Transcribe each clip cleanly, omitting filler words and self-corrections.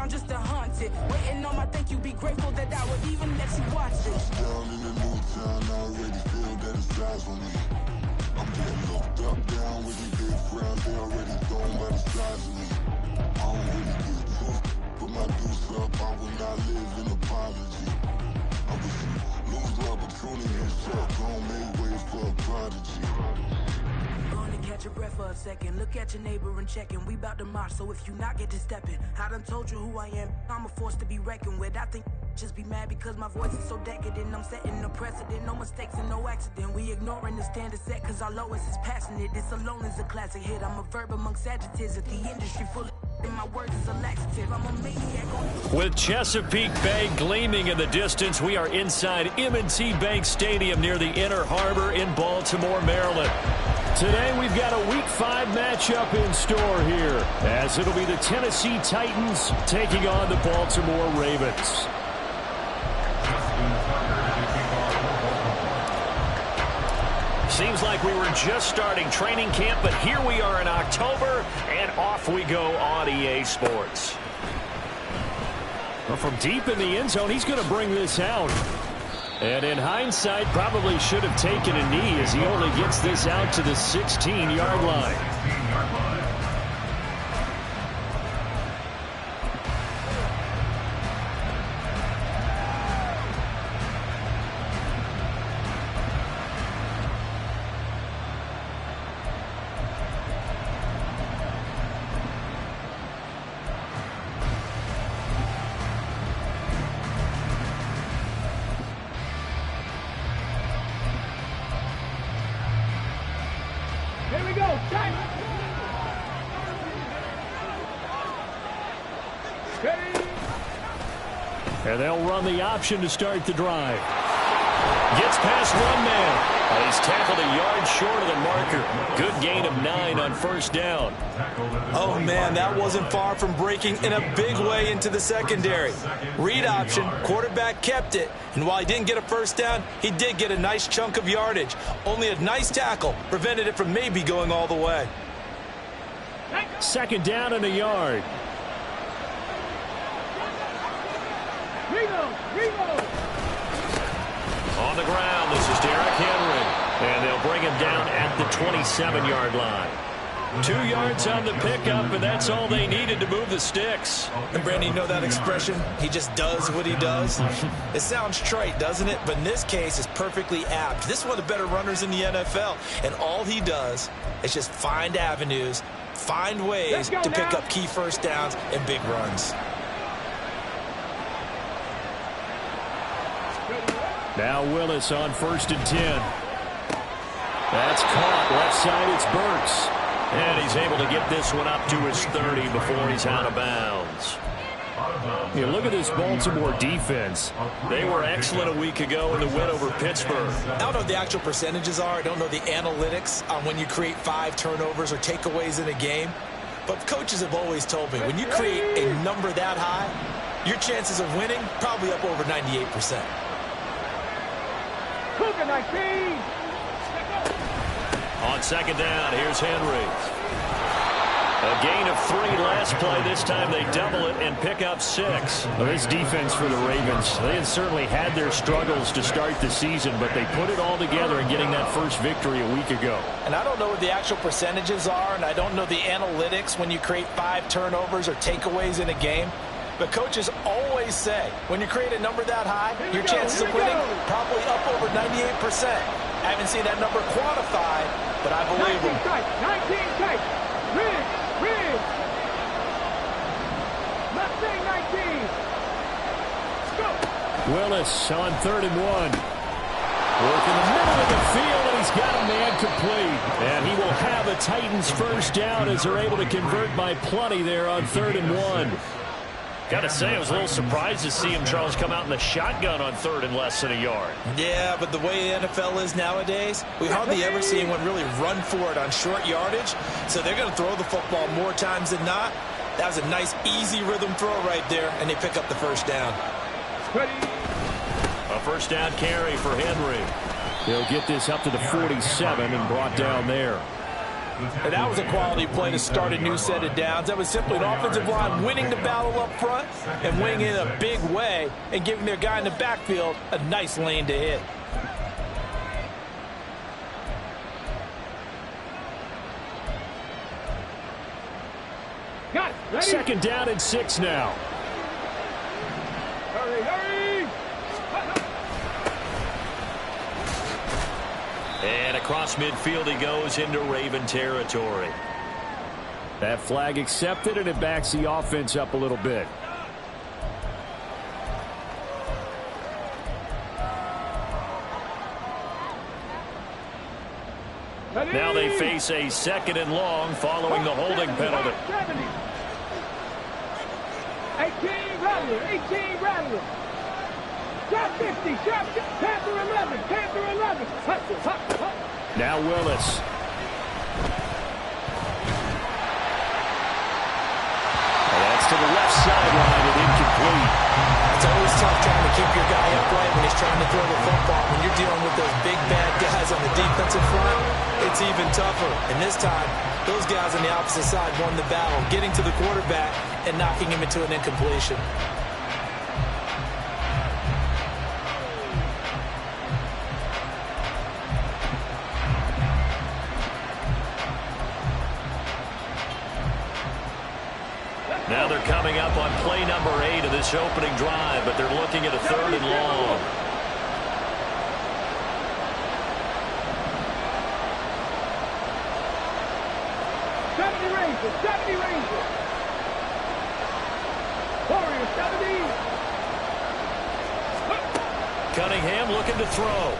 around just to hunt it. Waiting on my thank you, be grateful that I would even let you watch it. Down in the new town, I already feel that it's eyes on me. I'm getting looked up, down with these big friends, they already thrown by the size of me. I don't really get too, put my deuce up, I will not live in apology. I wish you lose the opportunity, you suck, don't make way for a prodigy. Catch your breath for a second. Look at your neighbor and check in. We bout to march, so if you not get to stepping, I done told you who I am. I'm a force to be reckoned with. I think just be mad because my voice is so decadent. I'm setting a precedent. No mistakes and no accident. We ignoring the standard set cause our lowest is passionate. This alone is a classic hit. I'm a verb amongst adjectives. If the industry full of my words is a laxative, I'm a maniac. With Chesapeake Bay gleaming in the distance, we are inside M&T Bank Stadium near the Inner Harbor in Baltimore, Maryland. Today we've got a Week 5 matchup in store here, as it'll be the Tennessee Titans taking on the Baltimore Ravens. Seems like we were just starting training camp, but here we are in October, and off we go on EA Sports. Well, from deep in the end zone, he's going to bring this out. And in hindsight, probably should have taken a knee as he only gets this out to the 16-yard line. Here we go, time. And they'll run the option to start the drive. Gets past one man. He's tackled a yard short of the marker. Good gain of 9 on first down. Oh, man, that wasn't far from breaking in a big way into the secondary. Read option, quarterback kept it. And while he didn't get a first down, he did get a nice chunk of yardage. Only a nice tackle prevented it from maybe going all the way. Second down and a yard. On the ground, this is Derrick Henry. And they'll bring him down at the 27-yard line. 2 yards on the pickup, and that's all they needed to move the sticks. And, Brandon, you know that expression? He just does what he does? It sounds trite, doesn't it? But in this case, it's perfectly apt. This is one of the better runners in the NFL, and all he does is just find avenues, find ways to pick up key first downs and big runs. Now Willis on 1st and 10. That's caught. Left side, it's Burks. And he's able to get this one up to his 30 before he's out of bounds. You look at this Baltimore defense. They were excellent a week ago in the win over Pittsburgh. I don't know what the actual percentages are. I don't know the analytics on when you create 5 turnovers or takeaways in a game. But coaches have always told me, when you create a number that high, your chances of winning probably up over 98%. Cougar 19. On second down, here's Henry. A gain of 3 last play. This time they double it and pick up 6. Well, this defense for the Ravens, they had certainly had their struggles to start the season, but they put it all together in getting that first victory a week ago. And I don't know what the actual percentages are, and I don't know the analytics when you create 5 turnovers or takeaways in a game. But coaches always say, when you create a number that high, your chances of winning probably up over 98%. I haven't seen that number quantified, but I believe them. 19 tight. Ridge. Left side 19. Go. Willis on 3rd and 1. Work in the middle of the field, and he's got a man complete. And he will have a Titans first down as they're able to convert by plenty there on 3rd and 1. Got to say, I was a little surprised to see him, Charles, come out in the shotgun on 3rd and less than a yard. Yeah, but the way the NFL is nowadays, we hardly ever see anyone really run for it on short yardage. So they're going to throw the football more times than not. That was a nice, easy rhythm throw right there, and they pick up the first down. A first down carry for Henry. He'll get this up to the 47 and brought down there. And that was a quality play to start a new set of downs. That was simply an offensive line winning the battle up front and winning in a big way and giving their guy in the backfield a nice lane to hit. Got it. Ready? Second down and 6 now. Hurry, hurry. And across midfield he goes into Raven territory. That flag accepted, and it backs the offense up a little bit. Ready? Now they face a 2nd and long following the holding penalty. 70. 18 Rattler, 18 Rattler. Shot 50, shot 50. Panther 11, Panther 11. Hustle, hustle, hustle. Now Willis. And that's to the left sideline and incomplete. It's always tough trying to keep your guy upright when he's trying to throw the football. When you're dealing with those big, bad guys on the defensive front, it's even tougher. And this time, those guys on the opposite side won the battle, getting to the quarterback and knocking him into an incompletion. Now they're coming up on play number 8 of this opening drive, but they're looking at a 3rd and long. Rangers, 70 Rangers. Warriors, 70. Cunningham looking to throw.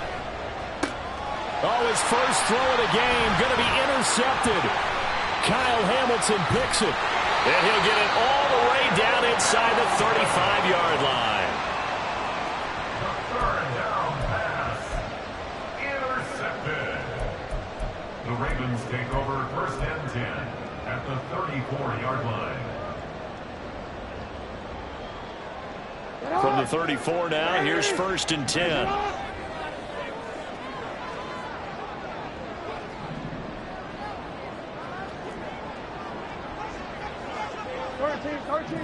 Oh, his first throw of the game going to be intercepted. Kyle Hamilton picks it. And he'll get it all the way down inside the 35-yard line. The 3rd down pass. Intercepted. The Ravens take over 1st and 10 at the 34-yard line. From the 34 now, here's 1st and 10. 13.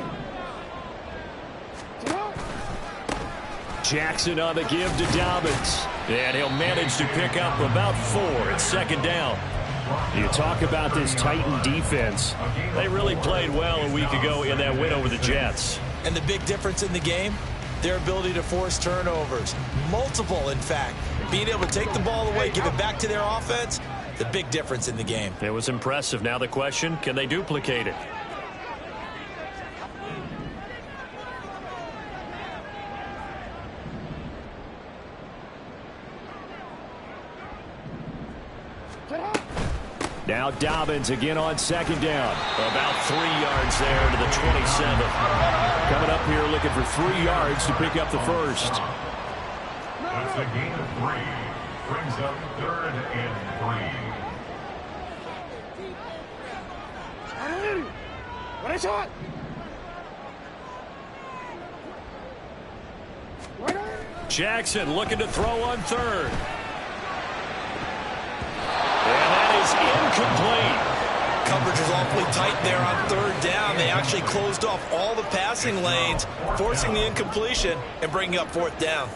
Jackson on the give to Dobbins. And he'll manage to pick up about 4 at 2nd down. You talk about this Titan defense. They really played well a week ago in that win over the Jets. And the big difference in the game, their ability to force turnovers. Multiple, in fact. Being able to take the ball away, give it back to their offense, the big difference in the game. It was impressive. Now the question, can they duplicate it? Now Dobbins again on 2nd down. About 3 yards there to the 27. Coming up here looking for 3 yards to pick up the first. That's a gain of 3. Brings up 3rd and 3. What a shot! Jackson looking to throw on 3rd. And that is incomplete. Coverage is awfully tight there on 3rd down. They actually closed off all the passing lanes, forcing the incompletion and bringing up 4th down.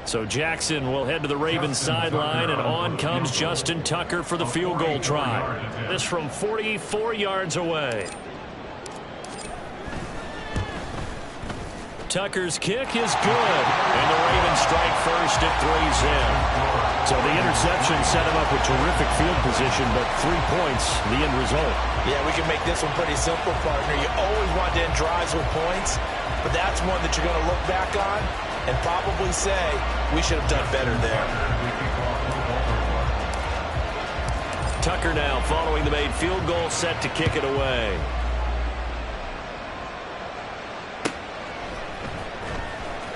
So Jackson will head to the Ravens sideline, and on comes Justin Tucker for the field goal try. This from 44 yards away. Tucker's kick is good, and the Ravens strike first at 3's in. So the interception set him up with terrific field position, but 3 points, the end result. Yeah, we can make this one pretty simple, partner. You always want to end drives with points, but that's one that you're going to look back on and probably say, we should have done better there. Tucker now following the made field goal, set to kick it away.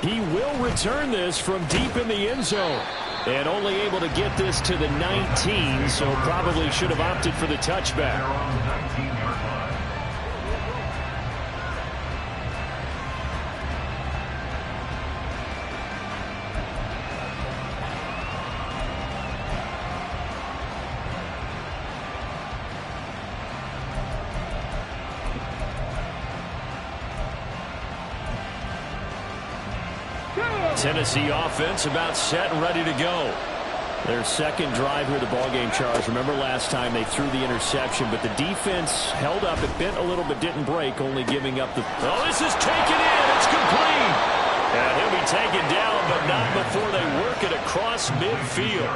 He will return this from deep in the end zone. And only able to get this to the 19, so probably should have opted for the touchback. Tennessee offense about set and ready to go. Their second drive here, the ballgame, Charles. Remember last time they threw the interception, but the defense held up. It bent a little but didn't break, only giving up the... Oh, this is taken in. It's complete. And he'll be taken down, but not before they work it across midfield.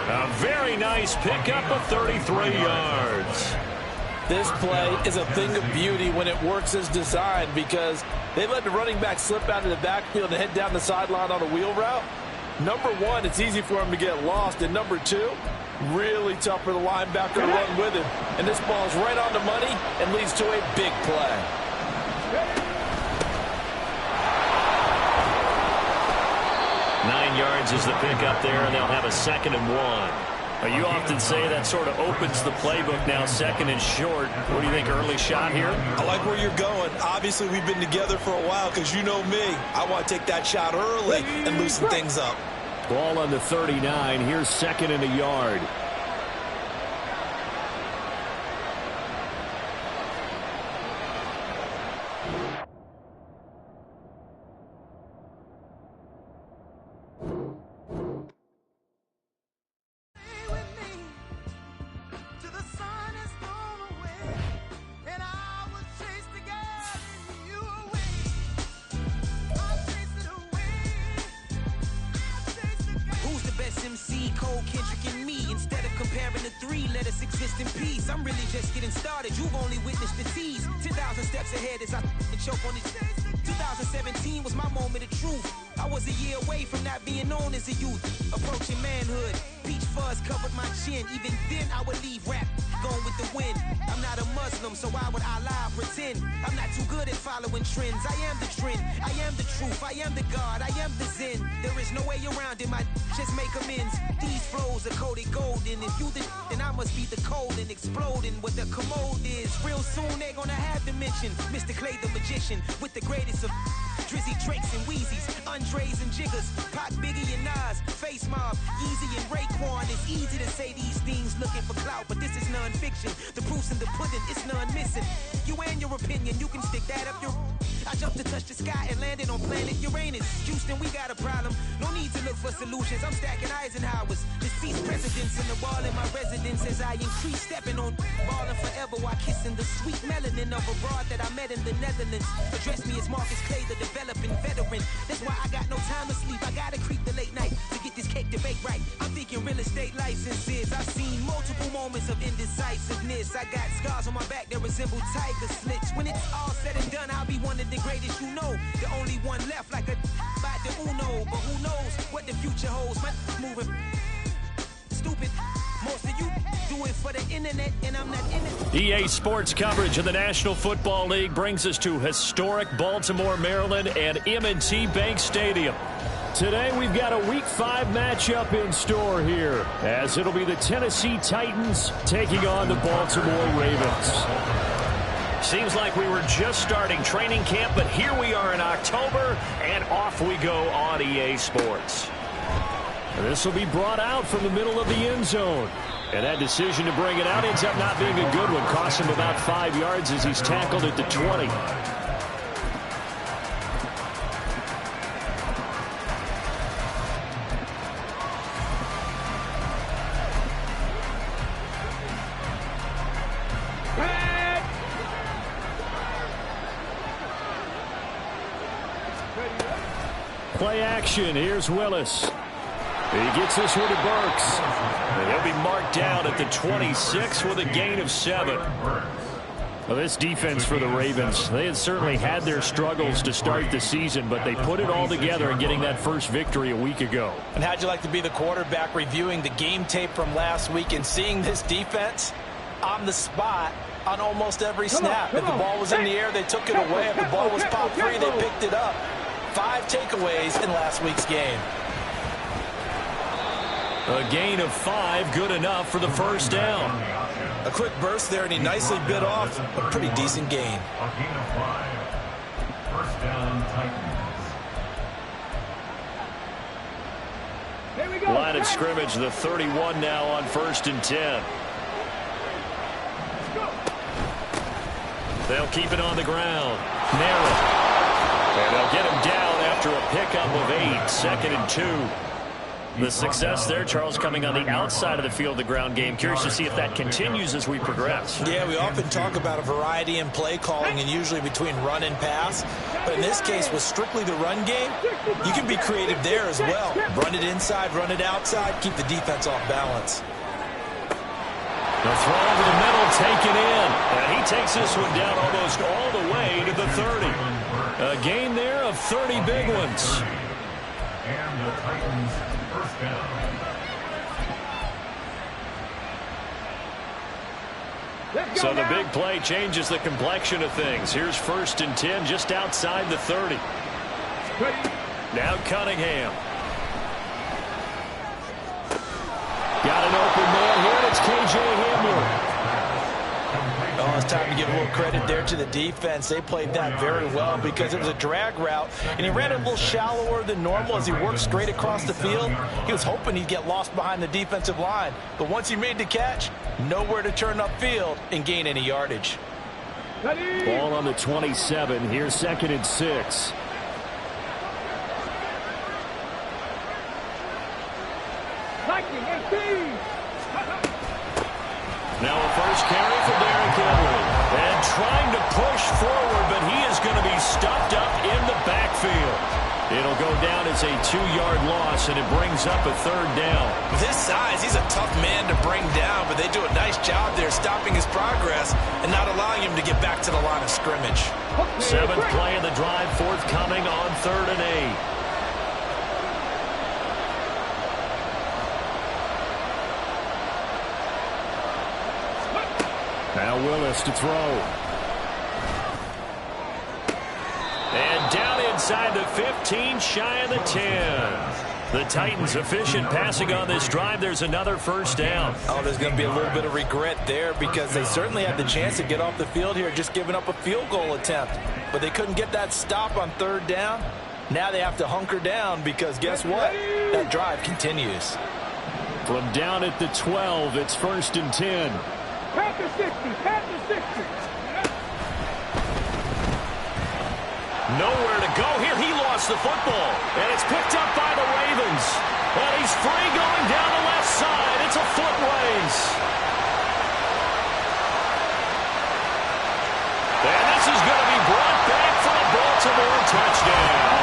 A very nice pickup of 33 yards. This play is a thing of beauty when it works as designed, because they let the running back slip out of the backfield and head down the sideline on a wheel route. Number one, it's easy for him to get lost. And number two, really tough for the linebacker to run with him. And this ball's right on the money and leads to a big play. 9 yards is the pickup there, and they'll have a 2nd and 1. You often say that sort of opens the playbook now, 2nd and short. What do you think, early shot here? I like where you're going. Obviously, we've been together for a while because you know me. I want to take that shot early and loosen things up. Ball on the 39. Here's 2nd and a yard. I'm really just getting started. You've only witnessed the tease. 10,000 steps ahead as I choke on it. 2017 was my moment of truth. I was a year away from not being known as a youth. Approaching manhood. Peach fuzz covered my chin. Even then I would leave rap going with the wind. I'm not a Muslim, so why would I lie or pretend? I'm not too good at following trends. I am the trend. I am the truth. I am the God. I am the Zen. There is no way around it. My just make amends. These flows are coated golden. If you the then I must be the cold and exploding what the commode is. Real soon they're gonna have to mention Mr. Clay the magician with the greatest of Drizzy, Drakes, and Wheezies, Andres and Jiggers, Pac, Biggie, and Nas, Face Mob, Yeezy, and Raekwon. It's easy to say these things looking for clout, but this is non-fiction. The proof's in the pudding, it's none missing. You and your opinion, you can stick that up your... I jumped to touch the sky and landed on planet Uranus. Houston, we got a problem. No need to look for solutions. I'm stacking Eisenhowers. Deceased presidents in the wall in my residence as I increase stepping on ballin' forever while kissing the sweet melanin of a broad that I met in the Netherlands. Address me as Marcus Clay, the developing veteran. That's why I got no time to sleep. I gotta creep the late night to get this cake to bake right. I'm thinking real estate licenses. I've seen multiple moments of indecisiveness. I got scars on my back that resemble tiger slits. When it's all said and done, I'll be one of the greatest you know. The only one left like a by the Uno. But who knows what the future holds. My moving stupid. Most of you do it for the internet, and I'm not in it. EA Sports coverage of the National Football League brings us to historic Baltimore, Maryland, and M&T Bank Stadium. Today, we've got a Week 5 matchup in store here, as it'll be the Tennessee Titans taking on the Baltimore Ravens. Seems like we were just starting training camp, but here we are in October, and off we go on EA Sports. This will be brought out from the middle of the end zone. And that decision to bring it out ends up not being a good one. Costs him about 5 yards as he's tackled at the 20. Play action. Here's Willis. He gets this one to Burks. And he'll be marked down at the 26 with a gain of 7. Well, this defense for the Ravens, they had certainly had their struggles to start the season, but they put it all together in getting that first victory a week ago. And how'd you like to be the quarterback reviewing the game tape from last week and seeing this defense on the spot on almost every snap? If the ball was in the air, they took it away. If the ball was popped free, they picked it up. 5 takeaways in last week's game. A gain of 5, good enough for the first down. A quick burst there, and he nicely bit off a pretty decent gain. A gain of 5. First down, Titans. Here we go. Line of scrimmage, the 31 now on 1st and 10. They'll keep it on the ground. Narrow. And they'll get him down after a pickup of 8, 2nd and 2. The success there, Charles, coming on the outside of the field, the ground game. Curious to see if that continues as we progress. Yeah, we often talk about a variety in play calling and usually between run and pass. But in this case, with strictly the run game, you can be creative there as well. Run it inside, run it outside, keep the defense off balance. The throw over the middle, taken in. And he takes this one down almost all the way to the 30. A gain there of 30 big ones. And the Titans first down. So the big play changes the complexion of things. Here's 1st and 10 just outside the 30. Now Cunningham. Got an open man here. It's K.J. Hamler. Oh, it's time to give a little credit there to the defense. They played that very well because it was a drag route, and he ran it a little shallower than normal as he worked straight across the field. He was hoping he'd get lost behind the defensive line, but once he made the catch, nowhere to turn upfield and gain any yardage. Ball on the 27. Here's 2nd and 6. Now a first carry for Derrick Henry. And trying to push forward, but he is going to be stuffed up in the backfield. It'll go down as a 2-yard loss, and it brings up a 3rd down. With his size, he's a tough man to bring down, but they do a nice job there stopping his progress and not allowing him to get back to the line of scrimmage. 7th play of the drive, forthcoming on 3rd and 8. Now Willis to throw. And down inside the 15, shy of the 10. The Titans efficient passing on this drive. There's another 1st down. Oh, there's going to be a little bit of regret there because they certainly had the chance to get off the field here, just giving up a field goal attempt. But they couldn't get that stop on 3rd down. Now they have to hunker down because guess what? That drive continues. From down at the 12, it's 1st and 10. Panther 60, Panther 60. Nowhere to go here. He lost the football. And it's picked up by the Ravens. And he's free going down the left side. It's a foot race. And this is going to be brought back for a Baltimore touchdown.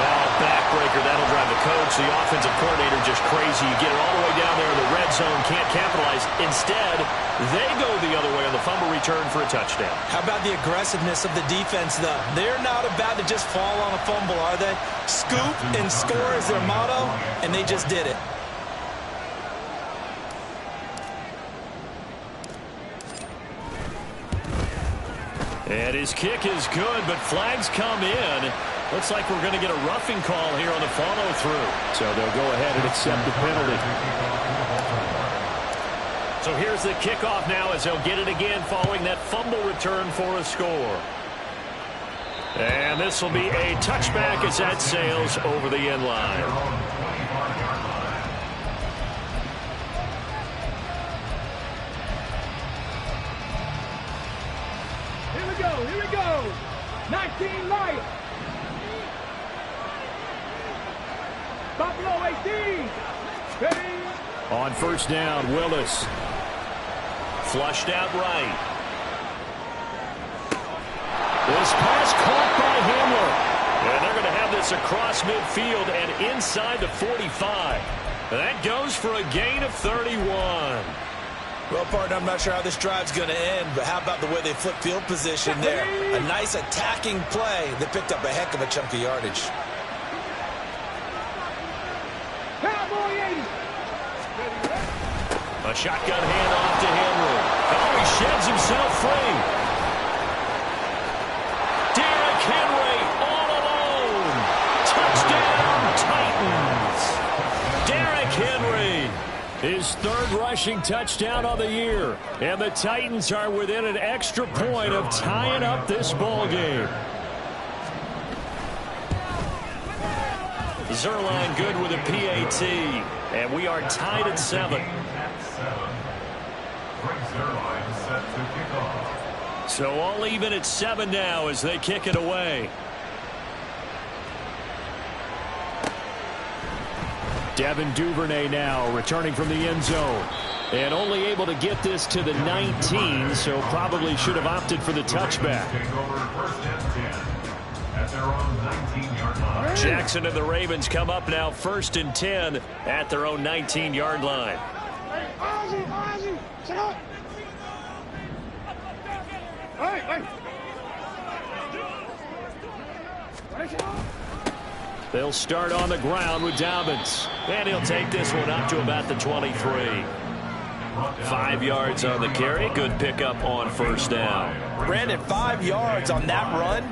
Well, backbreaker. That'll drive the coach, the offensive coordinator, just crazy. You get it all the way down there in the red zone, can't capitalize. Instead, they go the other way on the fumble return for a touchdown. How about the aggressiveness of the defense, though? They're not about to just fall on a fumble, are they? Scoop and score is their motto, and they just did it. And his kick is good, but flags come in. Looks like we're going to get a roughing call here on the follow-through. So they'll go ahead and accept the penalty. So here's the kickoff now as they'll get it again following that fumble return for a score. And this will be a touchback as that sails over the end line. Here we go. 19 Lions. Buffalo 18. Ready. On 1st down, Willis. Flushed out right. This pass caught by Hamler. And they're going to have this across midfield and inside the 45. That goes for a gain of 31. Well, partner, I'm not sure how this drive's going to end, but how about the way they flip field position there? A nice attacking play that picked up a heck of a chunk of yardage. A shotgun handoff to Henry. Oh, he sheds himself free. Derrick Henry all alone. Touchdown, Titans. Derrick Henry, his 3rd rushing touchdown of the year. And the Titans are within an extra point of tying up this ball game. Zerline good with a PAT. And we are tied at 7. Zerline set to kick off. So all even at 7 now as they kick it away. Devin Duvernay now returning from the end zone. And only able to get this to the 19, so probably should have opted for the touchback. Jackson and the Ravens come up now 1st and 10 at their own 19-yard line. They'll start on the ground with Dobbins. And he'll take this one up to about the 23. 5 yards on the carry. Good pickup on 1st down. Brandon, 5 yards on that run.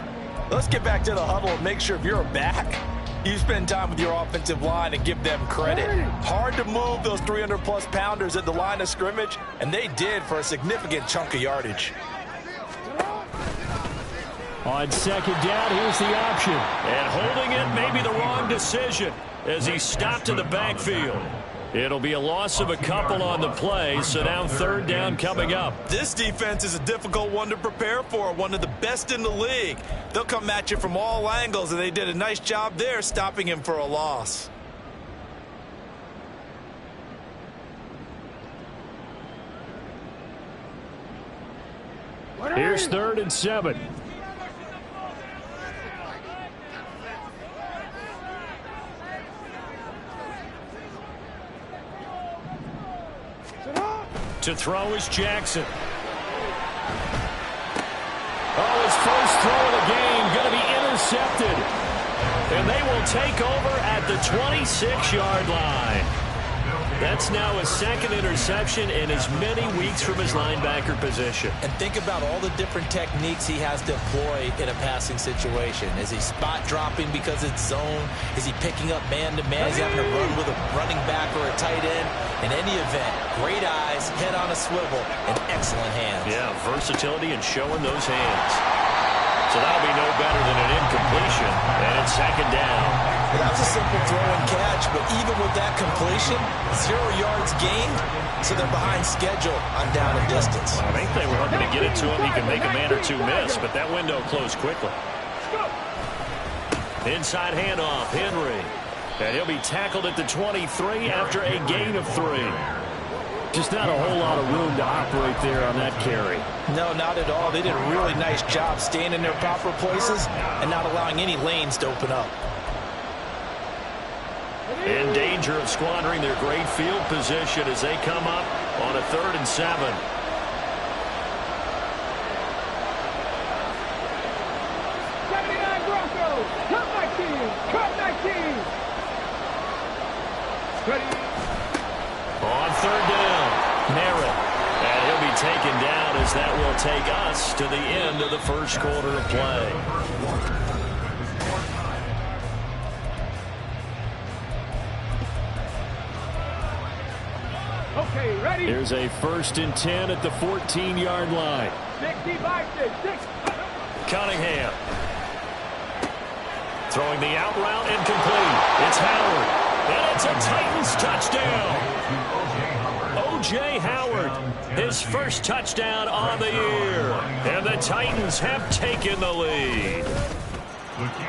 Let's get back to the huddle and make sure if you're a back, you spend time with your offensive line and give them credit. Hard to move those 300-plus pounders at the line of scrimmage, and they did for a significant chunk of yardage. On 2nd down, here's the option. And holding it may be the wrong decision as he stopped in the backfield. It'll be a loss of a couple on the play, so now 3rd down coming up. This defense is a difficult one to prepare for, one of the best in the league. They'll come at you from all angles, and they did a nice job there stopping him for a loss. Here's 3rd and 7. To throw is Jackson. Oh, his first throw of the game going to be intercepted. And they will take over at the 26-yard line. That's now his 2nd interception in as many weeks from his linebacker position. And think about all the different techniques he has to employ in a passing situation. Is he spot dropping because it's zone? Is he picking up man-to-man? Is he having to run with a running back or a tight end? In any event, great eyes, head on a swivel, and excellent hands. Yeah, versatility and showing those hands. So that'll be no better than an incompletion. And it's 2nd down. Well, that was a simple throw and catch, but even with that completion, 0 yards gained, so they're behind schedule on down and distance. Well, I think they were hoping to get it to him. He can make a man or two miss, but that window closed quickly. Inside handoff, Henry. And he'll be tackled at the 23 after a gain of 3. Just not a whole lot of room to operate there on that carry. No, not at all. They did a really nice job staying in their proper places and not allowing any lanes to open up. In danger of squandering their great field position as they come up on a 3rd and 7. On 3rd down, Merritt. And he'll be taken down as that will take us to the end of the 1st quarter of play. Okay, ready? Here's a 1st and 10 at the 14-yard line. 6. Cunningham. Throwing the out route incomplete. It's Howard. And it's a Titans touchdown. O.J. Howard, his first touchdown on the year. And the Titans have taken the lead.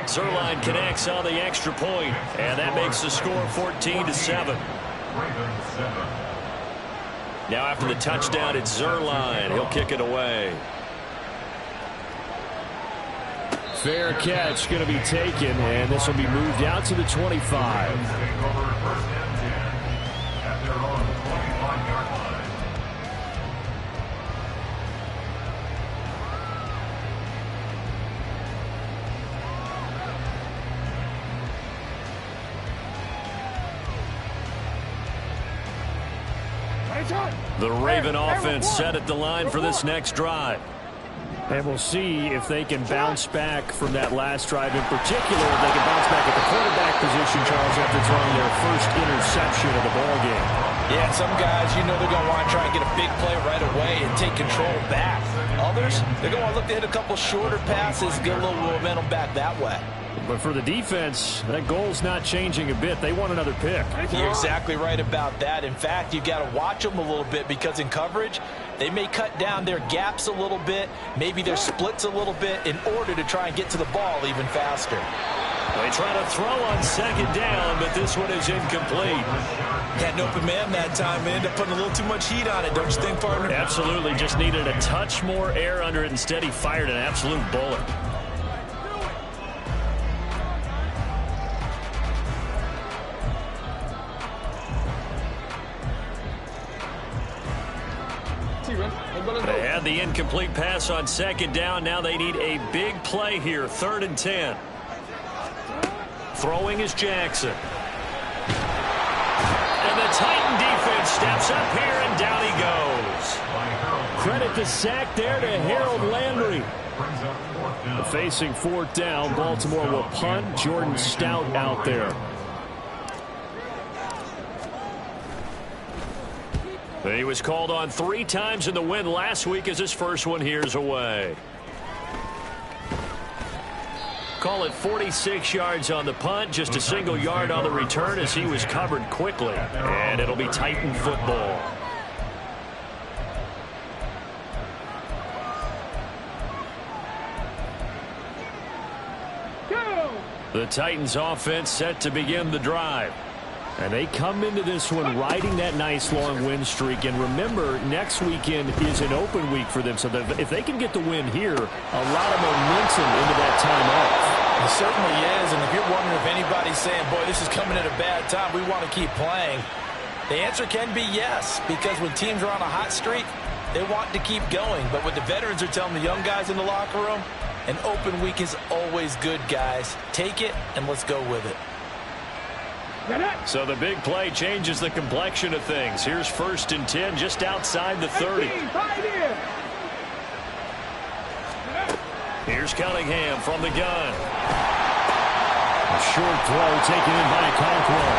Zerline connects on the extra point, and that makes the score 14-7. Now after the touchdown, it's Zerline. He'll kick it away. Fair catch going to be taken, and this will be moved out to the 25. The Raven offense set at the line for this next drive. And we'll see if they can bounce back from that last drive in particular. If they can bounce back at the quarterback position, Charles, after throwing their first interception of the ballgame. Yeah, some guys, you know they're going to want to try and get a big play right away and take control back. Others, they're going to look to hit a couple shorter passes, get a little momentum back that way. But for the defense, that goal's not changing a bit. They want another pick. You're exactly right about that. In fact, you've got to watch them a little bit because in coverage, they may cut down their gaps a little bit, maybe their splits a little bit in order to try and get to the ball even faster. They try to throw on second down, but this one is incomplete. Had an open man that time. They ended up putting a little too much heat on it, don't you think, partner? Absolutely. Just needed a touch more air under it. Instead, he fired an absolute bullet. They had the incomplete pass on second down. Now they need a big play here. 3rd and 10. Throwing is Jackson. And the Titan defense steps up here, and down he goes. Credit the sack there to Harold Landry. Facing 4th down, Baltimore will punt. Jordan Stout out there. He was called on 3 times in the win last week as his first one here's away. Call it 46 yards on the punt, just a single yard on the return as he was covered quickly. And it'll be Titan football. The Titans offense set to begin the drive. And they come into this one riding that nice long win streak. And remember, next weekend is an open week for them. So if they can get the win here, a lot of momentum into that time off. It certainly is. And if you're wondering if anybody's saying, boy, this is coming at a bad time, we want to keep playing, the answer can be yes. Because when teams are on a hot streak, they want to keep going. But what the veterans are telling the young guys in the locker room, an open week is always good, guys. Take it, and let's go with it. So the big play changes the complexion of things. Here's 1st and 10 just outside the 30. Here's Cunningham from the gun. A short throw taken in by Conqueror.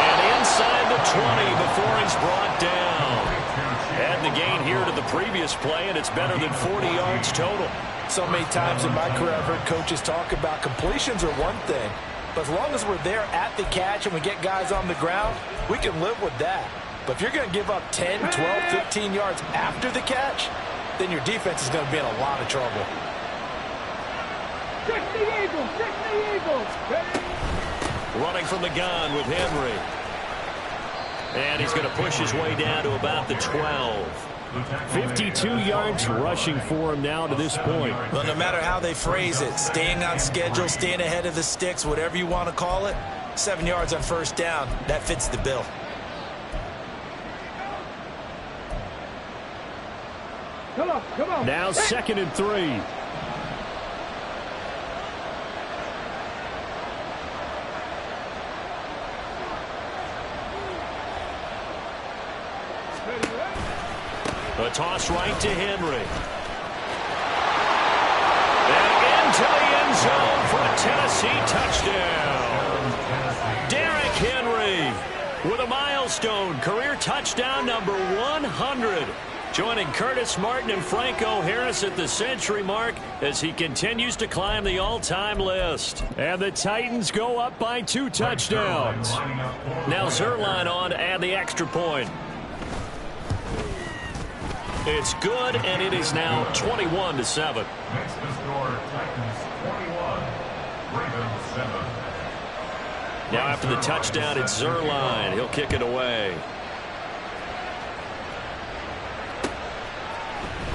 And inside the 20 before he's brought down. Add the gain here to the previous play, and it's better than 40 yards total. So many times in my career I've heard coaches talk about completions are one thing. But as long as we're there at the catch and we get guys on the ground, we can live with that. But if you're going to give up 10, 12, 15 yards after the catch, then your defense is going to be in a lot of trouble. 60 Eagles, 60 Eagles. Running from the gun with Henry. And he's going to push his way down to about the 12. 52 yards rushing for him now to this point. Well, no matter how they phrase it, staying on schedule, staying ahead of the sticks, whatever you want to call it, 7 yards on 1st down, that fits the bill. Come on. Now 2nd and 3. A toss right to Henry. And into the end zone for a Tennessee touchdown. Derrick Henry with a milestone career touchdown number 100. Joining Curtis Martin and Franco Harris at the century mark as he continues to climb the all-time list. And the Titans go up by 2 touchdowns. Now Zerline on to add the extra point. It's good, and it is now 21-7. Next to score, Titans 21, Ravens 7. Now after the touchdown, it's Zerline. He'll kick it away.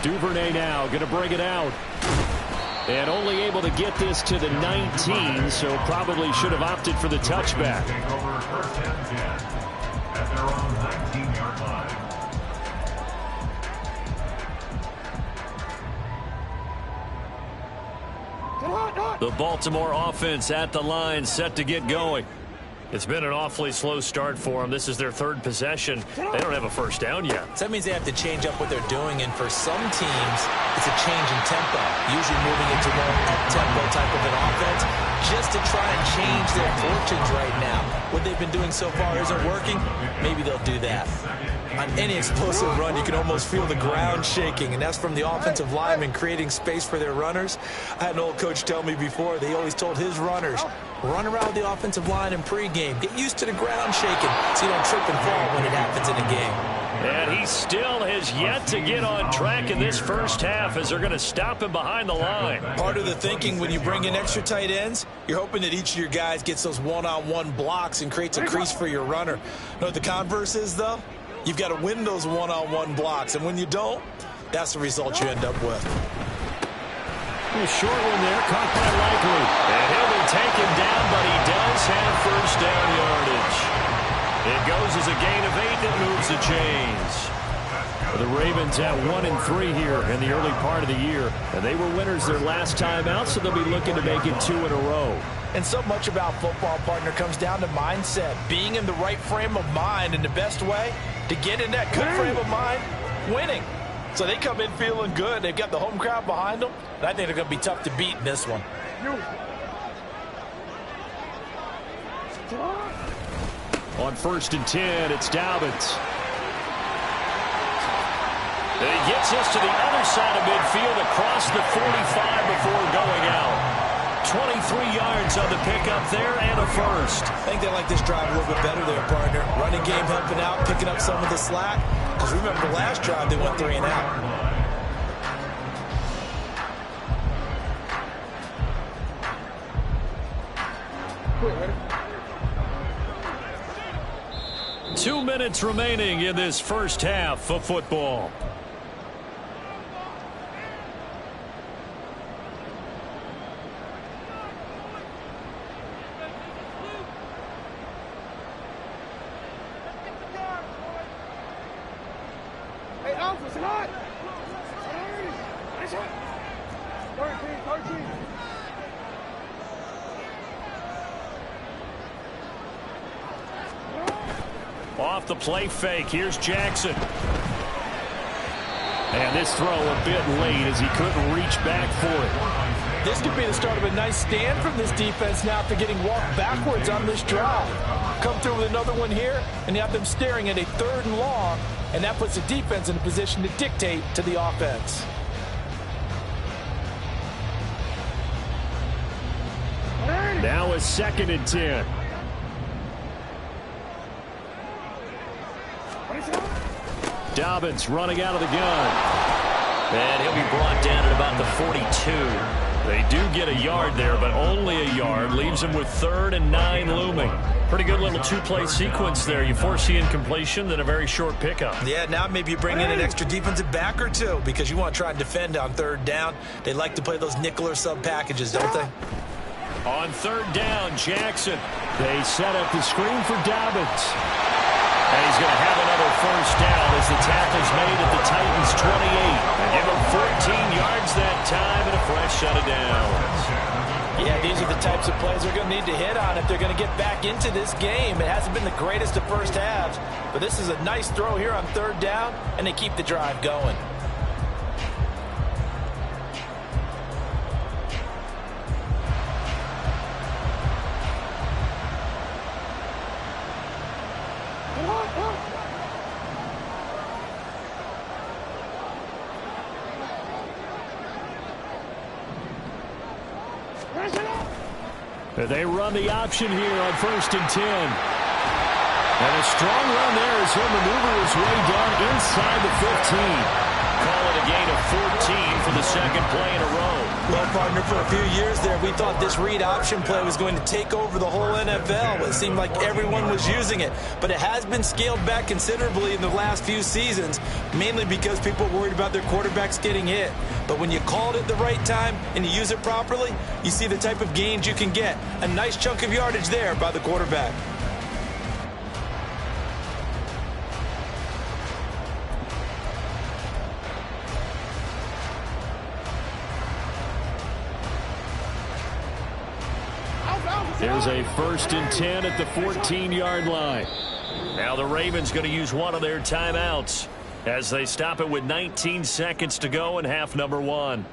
Duvernay now going to bring it out. And only able to get this to the 19, so probably should have opted for the touchback. Take over 1st and 10 at their own 19-yard line. The Baltimore offense at the line, set to get going. It's been an awfully slow start for them. This is their 3rd possession. They don't have a 1st down yet. So that means they have to change up what they're doing, and for some teams, it's a change in tempo, usually moving into more up-tempo type of an offense, just to try and change their fortunes right now. What they've been doing so far isn't working. Maybe they'll do that. On any explosive run, you can almost feel the ground shaking, and that's from the offensive linemen creating space for their runners. I had an old coach tell me before, they always told his runners, run around the offensive line in pregame. Get used to the ground shaking so you don't trip and fall when it happens in a game. And he still has yet to get on track in this first half as they're going to stop him behind the line. Part of the thinking when you bring in extra tight ends, you're hoping that each of your guys gets those one-on-one blocks and creates a crease for your runner. You know what the converse is, though? You've got to win those one-on-one blocks, and when you don't, that's the result you end up with. A short one there, caught by Likely. And he'll be taken down, but he does have first down yardage. It goes as a gain of 8 that moves the chains. The Ravens at 1-3 here in the early part of the year. And they were winners their last time out, so they'll be looking to make it 2 in a row. And so much about football, partner, comes down to mindset. Being in the right frame of mind, and the best way to get in that good frame of mind, winning. So they come in feeling good. They've got the home crowd behind them. And I think they're going to be tough to beat in this one. On 1st and 10, it's Dobbins. And he gets us to the other side of midfield across the 45 before going out. 23 yards on the pickup there and a first. I think they like this drive a little bit better there, partner. Running game helping out, picking up some of the slack. Because remember the last drive, they went 3 and out. Ready? 2 minutes remaining in this first half of football. Hey, Alpha, tonight! 13. Off the play fake, here's Jackson. And this throw a bit late as he couldn't reach back for it. This could be the start of a nice stand from this defense now after getting walked backwards on this drive. Come through with another one here, and you have them staring at a 3rd and long, and that puts the defense in a position to dictate to the offense. Now a 2nd and 10. Dobbins running out of the gun. And he'll be brought down at about the 42. They do get a yard there, but only a yard. Leaves him with 3rd and 9 looming. Pretty good little 2-play sequence there. You force the incompletion, then a very short pickup. Yeah, now maybe you bring in an extra defensive back or two because you want to try and defend on 3rd down. They like to play those nickel or sub packages, don't they? On 3rd down, Jackson. They set up the screen for Dobbins. And he's going to have another first down as the tackle's made at the Titans' 28. And give him 14 yards that time and a fresh set of downs. Yeah, these are the types of plays they're going to need to hit on if they're going to get back into this game. It hasn't been the greatest of first halves, but this is a nice throw here on 3rd down, and they keep the drive going. They run the option here on 1st and 10. And a strong run there as he'll maneuver his way down inside the 15. Call it a gain of 14 for the 2nd play in a row. Well, partner, for a few years there, we thought this read option play was going to take over the whole NFL. It seemed like everyone was using it. But it has been scaled back considerably in the last few seasons, mainly because people are worried about their quarterbacks getting hit. But when you call it at the right time and you use it properly, you see the type of gains you can get. A nice chunk of yardage there by the quarterback. There's a 1st and 10 at the 14-yard line. Now the Ravens going to use one of their timeouts as they stop it with 19 seconds to go in half number 1.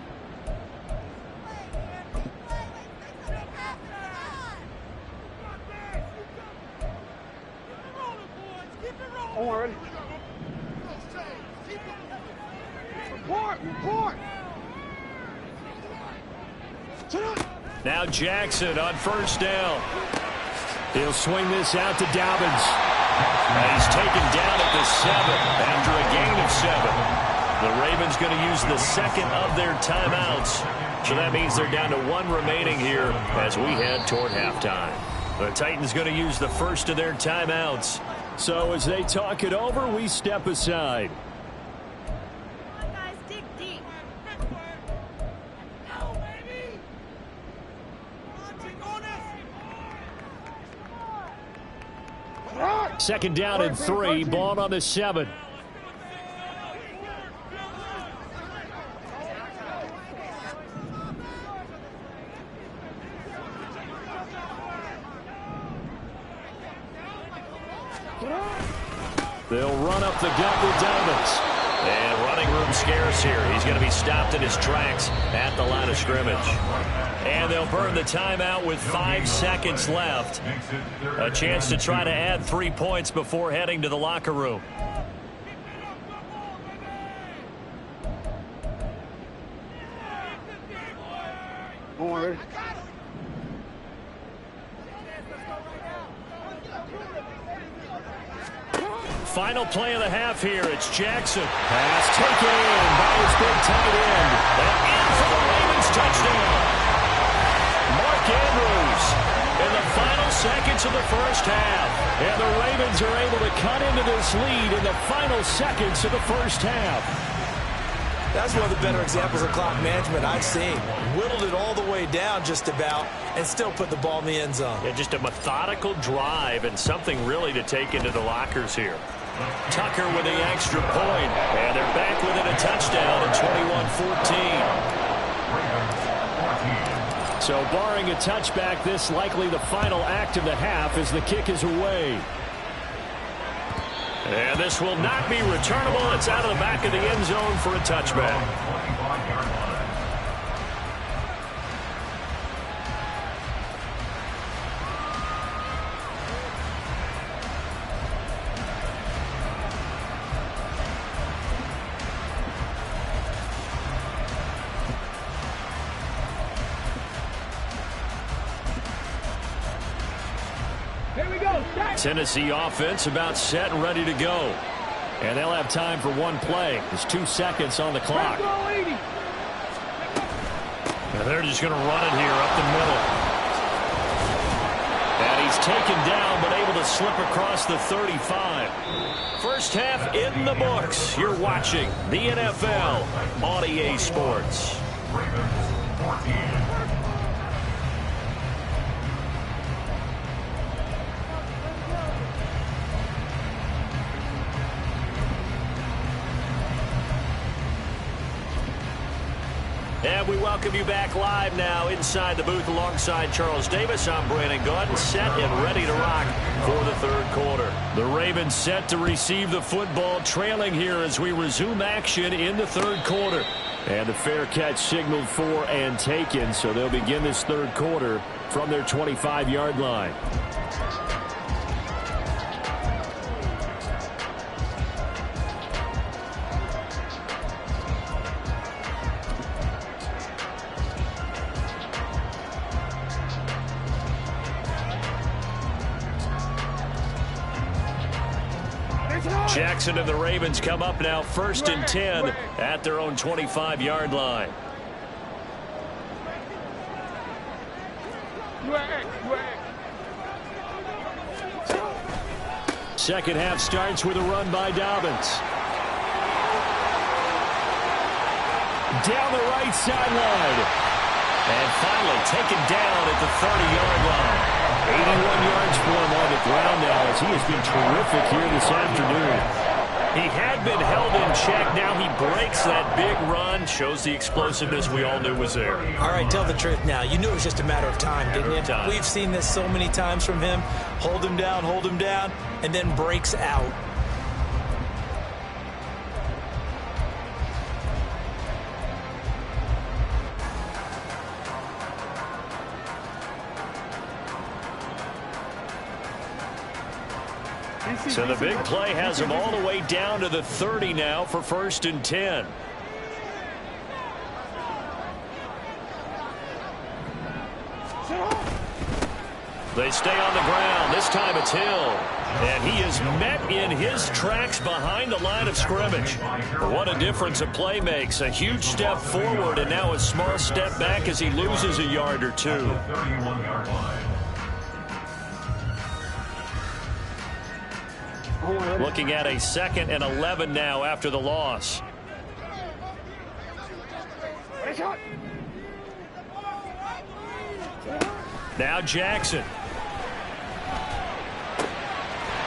Already. Report. Now Jackson on 1st down. He'll swing this out to Dobbins. And he's taken down at the 7 after a gain of 7. The Ravens going to use the second of their timeouts. So that means they're down to 1 remaining here as we head toward halftime. The Titans going to use the first of their timeouts. So as they talk it over, we step aside. Guys, dig deep. Second down and 3, ball on the 7. They'll run up the gut with Dobbins. And running room scarce here. He's going to be stopped in his tracks at the line of scrimmage. And they'll burn the timeout with 5 seconds left. A chance to try to add 3 points before heading to the locker room. Final play of the half here. It's Jackson. Pass taken in by his big tight end. And in for the Ravens touchdown. Mark Andrews in the final seconds of the first half. And the Ravens are able to cut into this lead in the final seconds of the first half. That's one of the better examples of clock management I've seen. Whittled it all the way down just about and still put the ball in the end zone. Yeah, just a methodical drive and something really to take into the lockers here. Tucker with the extra point, and they're back within a touchdown at 21-14. So barring a touchback, this likely the final act of the half as the kick is away. And this will not be returnable. It's out of the back of the end zone for a touchback. Tennessee offense about set and ready to go. And they'll have time for one play. There's 2 seconds on the clock. And they're just going to run it here up the middle. And he's taken down but able to slip across the 35. First half in the books. You're watching the NFL on EA Sports. And we welcome you back live now inside the booth alongside Charles Davis. I'm Brandon Gaudin, set and ready to rock for the third quarter. The Ravens set to receive the football, trailing here as we resume action in the third quarter. And the fair catch signaled for and taken, so they'll begin this third quarter from their 25-yard line. Jackson and the Ravens come up now 1st and 10 at their own 25-yard line. Second half starts with a run by Dobbins. Down the right sideline. And finally taken down at the 30-yard line. 81 yards for him on the ground now as he has been terrific here this afternoon. He had been held in check. Now he breaks that big run. Shows the explosiveness we all knew was there. All right, tell the truth now. You knew it was just a matter of time, didn't you? We've seen this so many times from him. Hold him down, and then breaks out. So the big play has him all the way down to the 30 now for 1st and 10. They stay on the ground. This time it's Hill. And he is met in his tracks behind the line of scrimmage. What a difference a play makes. A huge step forward and now a small step back as he loses a yard or two. 31-yard line. Looking at a 2nd and 11 now after the loss. Now Jackson.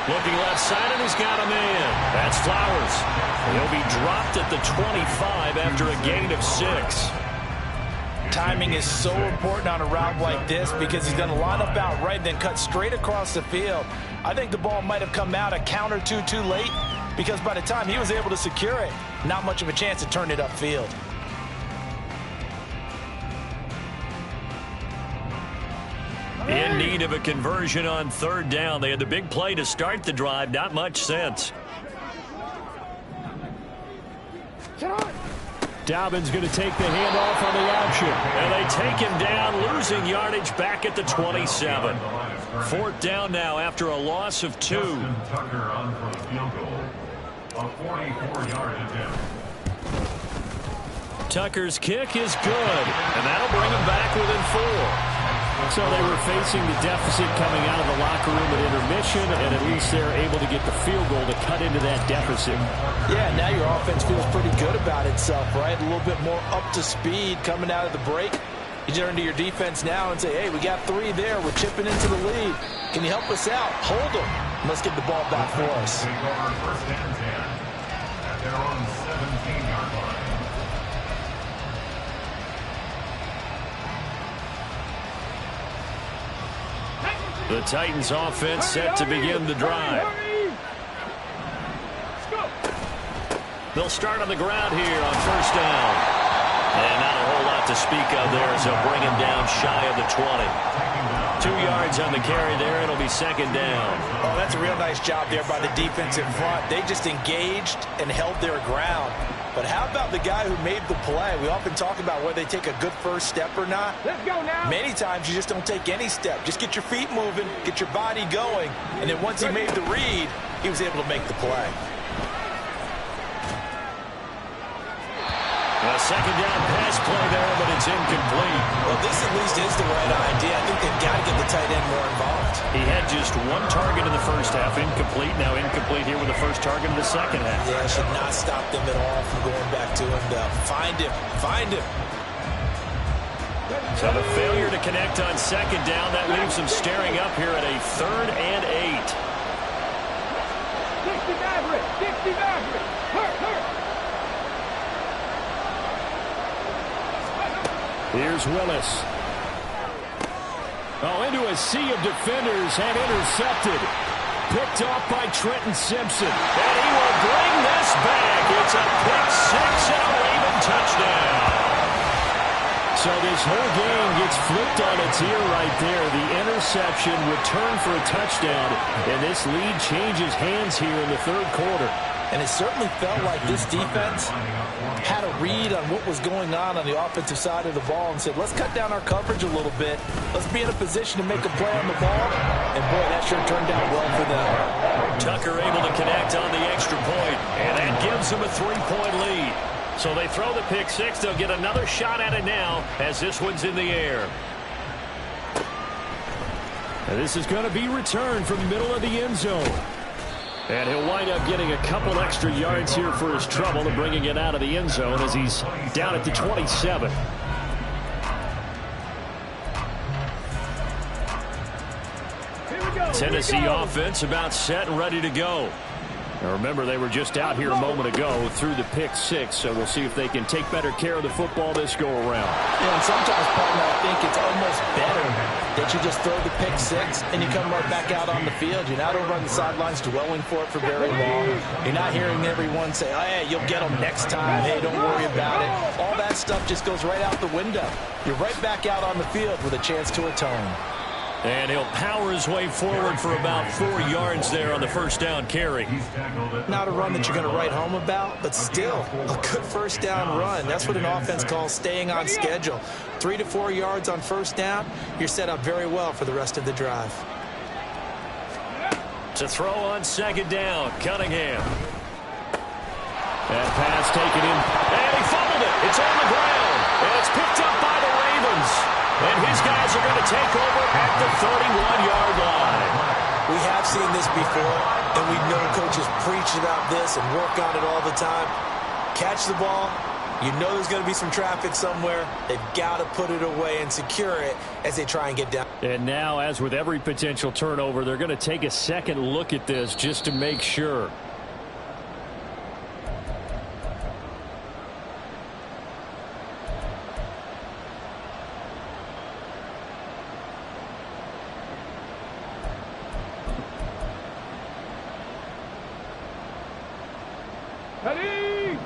Looking left side, and he's got a man. That's Flowers. He'll be dropped at the 25 after a gain of 6. Timing is so important on a route like this because he's going to line up out right and then cut straight across the field. I think the ball might have come out a count or two too late because by the time he was able to secure it, not much of a chance to turn it upfield. In need of a conversion on 3rd down. They had the big play to start the drive. Not much sense. Dobbins going to take the handoff on the option. And they take him down, losing yardage back at the 27. 4th down now after a loss of 2. Justin Tucker on for the field goal. A 44-yard attempt. Tucker's kick is good, and that'll bring him back within 4. So they were facing the deficit coming out of the locker room at intermission, and at least they're able to get the field goal to cut into that deficit. Yeah, now your offense feels pretty good about itself, right? A little bit more up to speed coming out of the break. You turn to your defense now and say, hey, we got 3 there. We're chipping into the lead. Can you help us out? Hold them. Let's get the ball back for us. Take over 1st and 10 at their own 17-yard line. The Titans offense set to begin the drive. They'll start on the ground here on 1st down. And not a whole lot to speak of there as they'll bring him down shy of the 20. 2 yards on the carry there. It'll be 2nd down. Oh, that's a real nice job there by the defense in front. They just engaged and held their ground. But how about the guy who made the play? We often talk about whether they take a good first step or not. Let's go now. Many times you just don't take any step. Just get your feet moving, get your body going, and then once he made the read, he was able to make the play. A 2nd down pass play there, but it's incomplete. Well, this at least is the right idea. I think they've got to get the tight end more involved. He had just 1 target in the first half, incomplete. Now incomplete here with the first target in the second half. Yeah, should not stop them at all from going back to him. Find him. Find him. So the failure to connect on 2nd down, that leaves them staring up here at a 3rd and 8. 60 Maverick. 60 Maverick. Hurt. Here's Willis. Oh, into a sea of defenders and intercepted. Picked off by Trenton Simpson. And he will bring this back. It's a pick 6 and a Raven touchdown. So this whole game gets flipped on its ear right there. The interception, return for a touchdown, and this lead changes hands here in the 3rd quarter. And it certainly felt like this defense had a read on what was going on the offensive side of the ball and said, let's cut down our coverage a little bit. Let's be in a position to make a play on the ball. And, boy, that sure turned out well for them. Tucker able to connect on the extra point, and that gives them a 3-point lead. So they throw the pick 6. They'll get another shot at it now as this one's in the air. And this is going to be returned from the middle of the end zone. And he'll wind up getting a couple extra yards here for his trouble and bringing it out of the end zone as he's down at the 27. Tennessee offense about set and ready to go. Now remember, they were just out here a moment ago through the pick 6, so we'll see if they can take better care of the football this go-around. Yeah, and sometimes, partner, I think it's almost better that you just throw the pick 6 and you come right back out on the field. You're not over on the sidelines dwelling for it for very long. You're not hearing everyone say, oh, hey, you'll get them next time. Hey, don't worry about it. All that stuff just goes right out the window. You're right back out on the field with a chance to atone. And he'll power his way forward for about 4 yards there on the first down carry. Not a run that you're going to write home about, but still a good first down run. That's what an offense calls staying on schedule. 3 to 4 yards on first down, you're set up very well for the rest of the drive. To throw on second down, Cunningham. That pass taken in, and he fumbled it. It's on the ground, and it's picked up by the Ravens. And his guys are going to take over at the 31-yard line. We have seen this before, and we know coaches preach about this and work on it all the time. Catch the ball. You know there's going to be some traffic somewhere. They've got to put it away and secure it as they try and get down. And now, as with every potential turnover, they're going to take a second look at this just to make sure. Ready?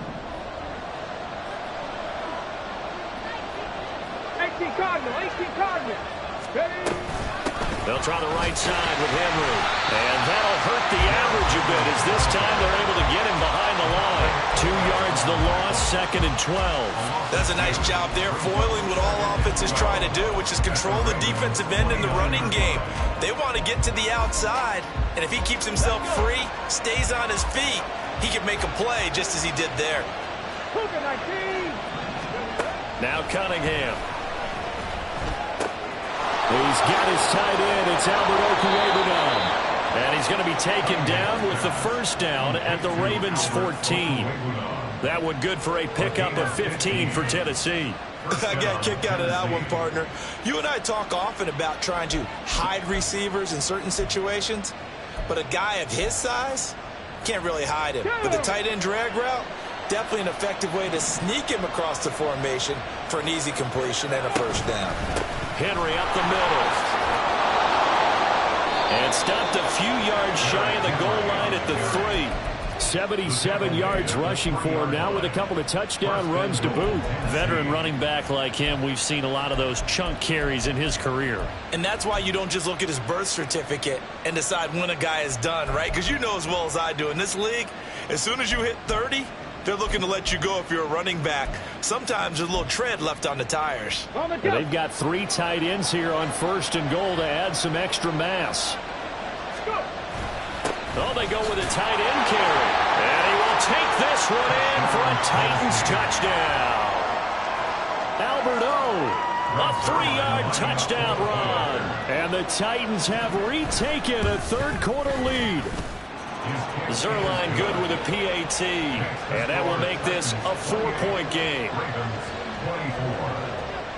18 Cardinal. Ready? They'll try the right side with Henry. And that'll hurt the average a bit as this time they're able to get him behind the line. 2 yards the loss, 2nd and 12. That's a nice job there, foiling what all offenses try to do, which is control the defensive end in the running game. They want to get to the outside, and if he keeps himself free, stays on his feet, he can make a play just as he did there. Now Cunningham. He's got his tight end. It's Albert Okuegbunam. And he's going to be taken down with the first down at the Ravens' 14. That one good for a pickup of 15 for Tennessee. I got a kick out of that one, partner. You and I talk often about trying to hide receivers in certain situations, but a guy of his size can't really hide him. With the tight end drag route, definitely an effective way to sneak him across the formation for an easy completion and a first down. Henry up the middle. And stopped a few yards shy of the goal line at the 3. 77 yards rushing for him now with a couple of touchdown runs to boot. Veteran running back like him, we've seen a lot of those chunk carries in his career. And that's why you don't just look at his birth certificate and decide when a guy is done, right? Because you know as well as I do, in this league, as soon as you hit 30, they're looking to let you go if you're a running back. Sometimes there's a little tread left on the tires. They've got 3 tight ends here on 1st and goal to add some extra mass. Oh, they go with a tight end carry. And he will take this one in for a Titans touchdown. Albert O, a 3-yard touchdown run. And the Titans have retaken a third-quarter lead. Zerline good with a PAT, and that will make this a 4-point game.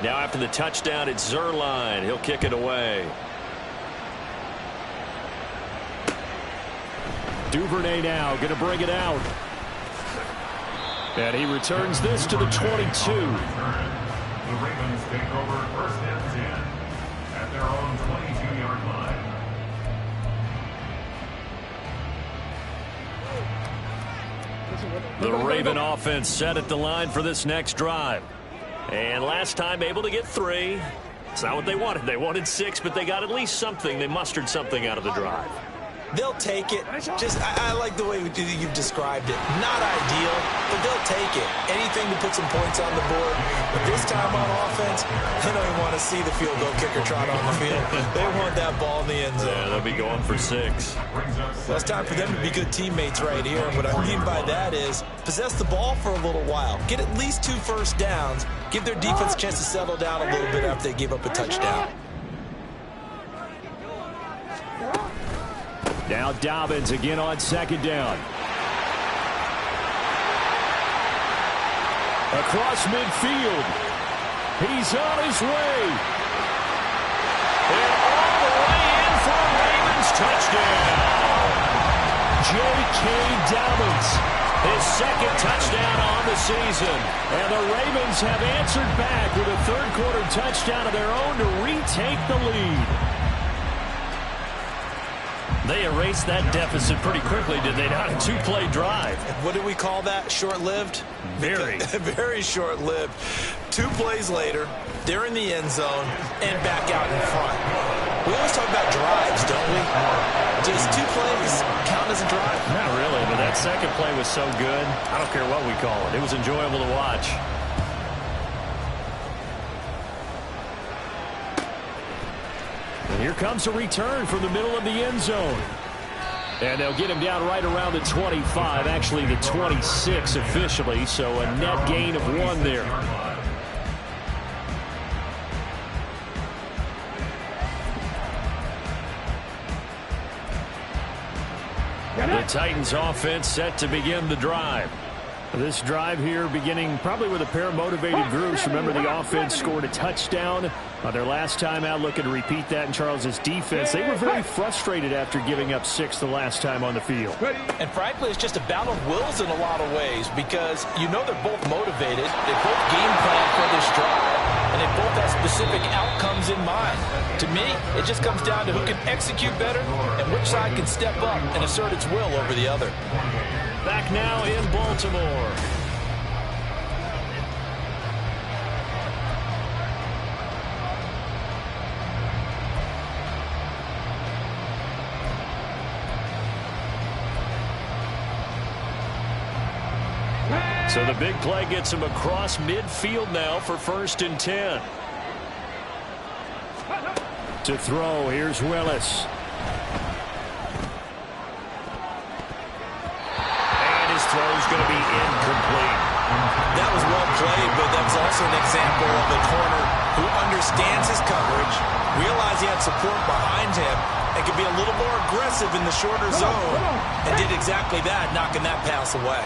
Now after the touchdown, it's Zerline. He'll kick it away. Duvernay now going to bring it out. And he returns this to the 22. The Ravens take over 1st and 10 at their own 22-yard line. The Raven offense set at the line for this next drive. And last time able to get 3. It's not what they wanted. They wanted 6, but they got at least something. They mustered something out of the drive. They'll take it. I like the way you've described it. Not ideal, but they'll take it. Anything to put some points on the board. But this time on offense, they don't even want to see the field goal kicker trot on the field. They want that ball in the end zone. Yeah, they'll be going for 6. Well, it's time for them to be good teammates right here. And what I mean by that is possess the ball for a little while. Get at least 2 first downs. Give their defense a chance to settle down a little bit after they give up a touchdown. Now Dobbins again on 2nd down. Across midfield. He's on his way. And all the way in for a Ravens touchdown. J.K. Dobbins, his 2nd touchdown on the season. And the Ravens have answered back with a third-quarter touchdown of their own to retake the lead. They erased that deficit pretty quickly, did they not? A 2-play drive. What do we call that? Short-lived? Very. Very short-lived. 2 plays later, they're in the end zone and back out in front. We always talk about drives, don't we? Does 2 plays count as a drive? Not really, but that second play was so good. I don't care what we call it. It was enjoyable to watch. And here comes a return from the middle of the end zone. And they'll get him down right around the 25, actually the 26 officially, so a net gain of 1 there. The Titans offense set to begin the drive. This drive here beginning probably with a pair of motivated groups. Remember, the offense scored a touchdown on their last time out, looking to repeat that in Charles's defense. They were very frustrated after giving up 6 the last time on the field. And frankly, it's just a battle of wills in a lot of ways because you know they're both motivated. They both game plan for this drive, and they both have specific outcomes in mind. To me, it just comes down to who can execute better and which side can step up and assert its will over the other. Back now in Baltimore. So the big play gets him across midfield now for 1st and 10. To throw, here's Willis. Throw's going to be incomplete. That was well played, but that was also an example of a corner who understands his coverage, realized he had support behind him, and could be a little more aggressive in the shorter zone, and did exactly that, knocking that pass away.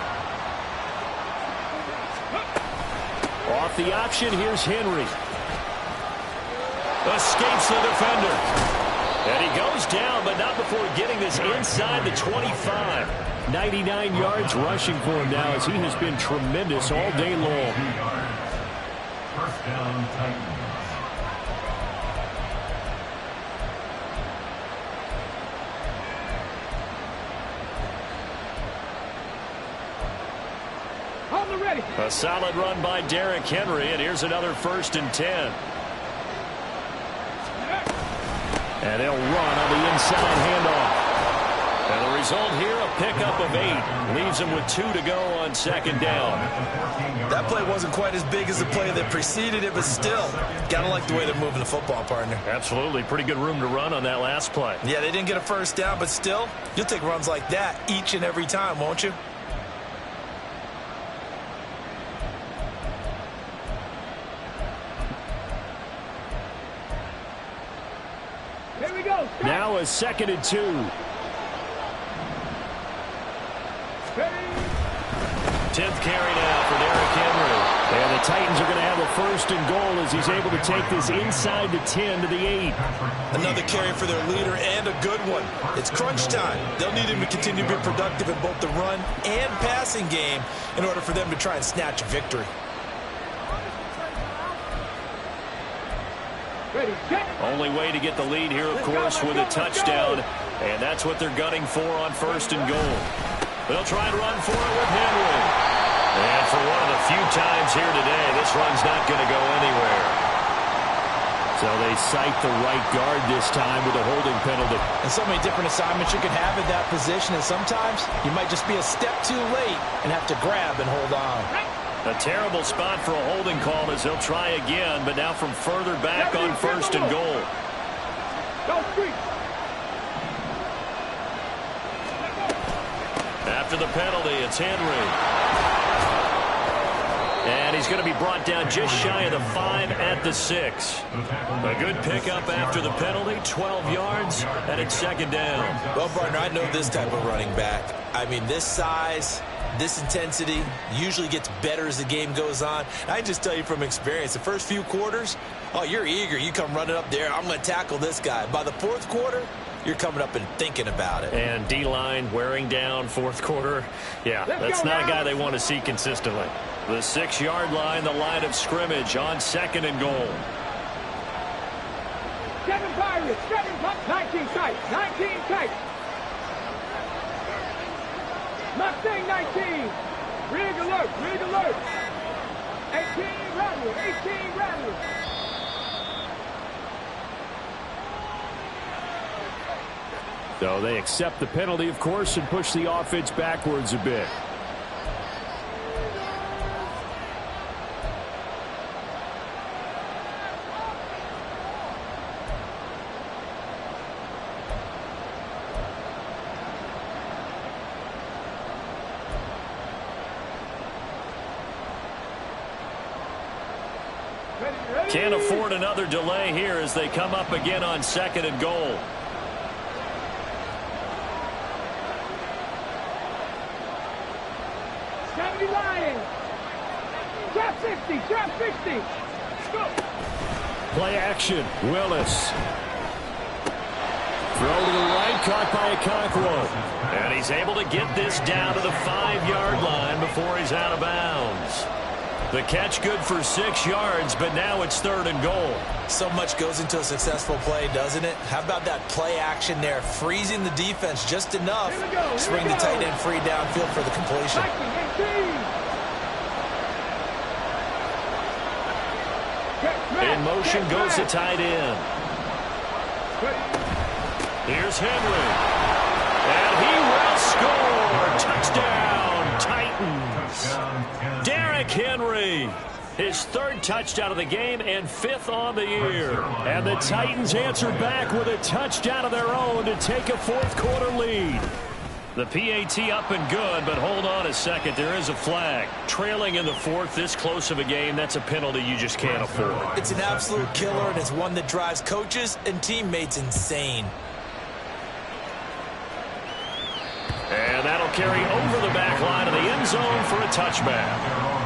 Off the option, here's Henry. Escapes the defender. And he goes down, but not before getting this inside the 25. 99 yards rushing for him now as he has been tremendous all day long. First down, Titans. On the ready. A solid run by Derrick Henry, and here's another 1st and 10. And they'll run on the inside handoff. And the result here, a pickup of 8. Leaves them with 2 to go on 2nd down. That play wasn't quite as big as the play that preceded it, but still, gotta like the way they're moving the football, partner. Absolutely. Pretty good room to run on that last play. Yeah, they didn't get a 1st down, but still, you'll take runs like that each and every time, won't you? Here we go. Now a 2nd and 2. 10th carry now for Derrick Henry. And the Titans are going to have a 1st and goal as he's able to take this inside the 10 to the 8. Another carry for their leader and a good one. It's crunch time. They'll need him to continue to be productive in both the run and passing game in order for them to try and snatch a victory. Ready, check. Only way to get the lead here, of course, with a touchdown. And that's what they're gunning for on 1st and goal. They'll try and run for it with Henry. And for one of the few times here today, this run's not going to go anywhere. So they cite the right guard this time with a holding penalty. And so many different assignments you can have at that position, and sometimes you might just be a step too late and have to grab and hold on. A terrible spot for a holding call as they'll try again, but now from further back on 1st and goal. After the penalty, it's Henry. And he's going to be brought down just shy of the 5 at the 6. A good pickup after the penalty, 12 yards, and it's 2nd down. Well, partner, I know this type of running back. I mean, this size, this intensity usually gets better as the game goes on. I can just tell you from experience, the first few quarters, oh, you're eager. You come running up there, I'm going to tackle this guy. By the 4th quarter, you're coming up and thinking about it. And D-line wearing down 4th quarter. Yeah, that's not a guy they want to see consistently. The 6-yard line, the line of scrimmage on 2nd and goal. 7 Pirates, 19 tight, 19 tight. Mustang 19. Rig alert, rig alert. 18 Rattler, 18 Rattler. So they accept the penalty, of course, and push the offense backwards a bit. Can't afford another delay here as they come up again on 2nd and goal. Lions. Drop 60. Drop 60. Go. Play action. Willis. Throw to the right, caught by Okonkwo. And he's able to get this down to the 5-yard line before he's out of bounds. The catch good for 6 yards, but now it's 3rd and goal. So much goes into a successful play, doesn't it? How about that play action there? Freezing the defense just enough. Swing the tight end free downfield for the completion. In motion goes the tight end. Here's Henry. And he will score. Touchdown, Titans. Derrick Henry. His 3rd touchdown of the game and 5th on the year. And the Titans answer back with a touchdown of their own to take a 4th quarter lead. The PAT up and good, but hold on a second. There is a flag. Trailing in the 4th, this close of a game, that's a penalty you just can't afford. It's an absolute killer, and it's one that drives coaches and teammates insane. And that'll carry over the back line of the end zone for a touchback.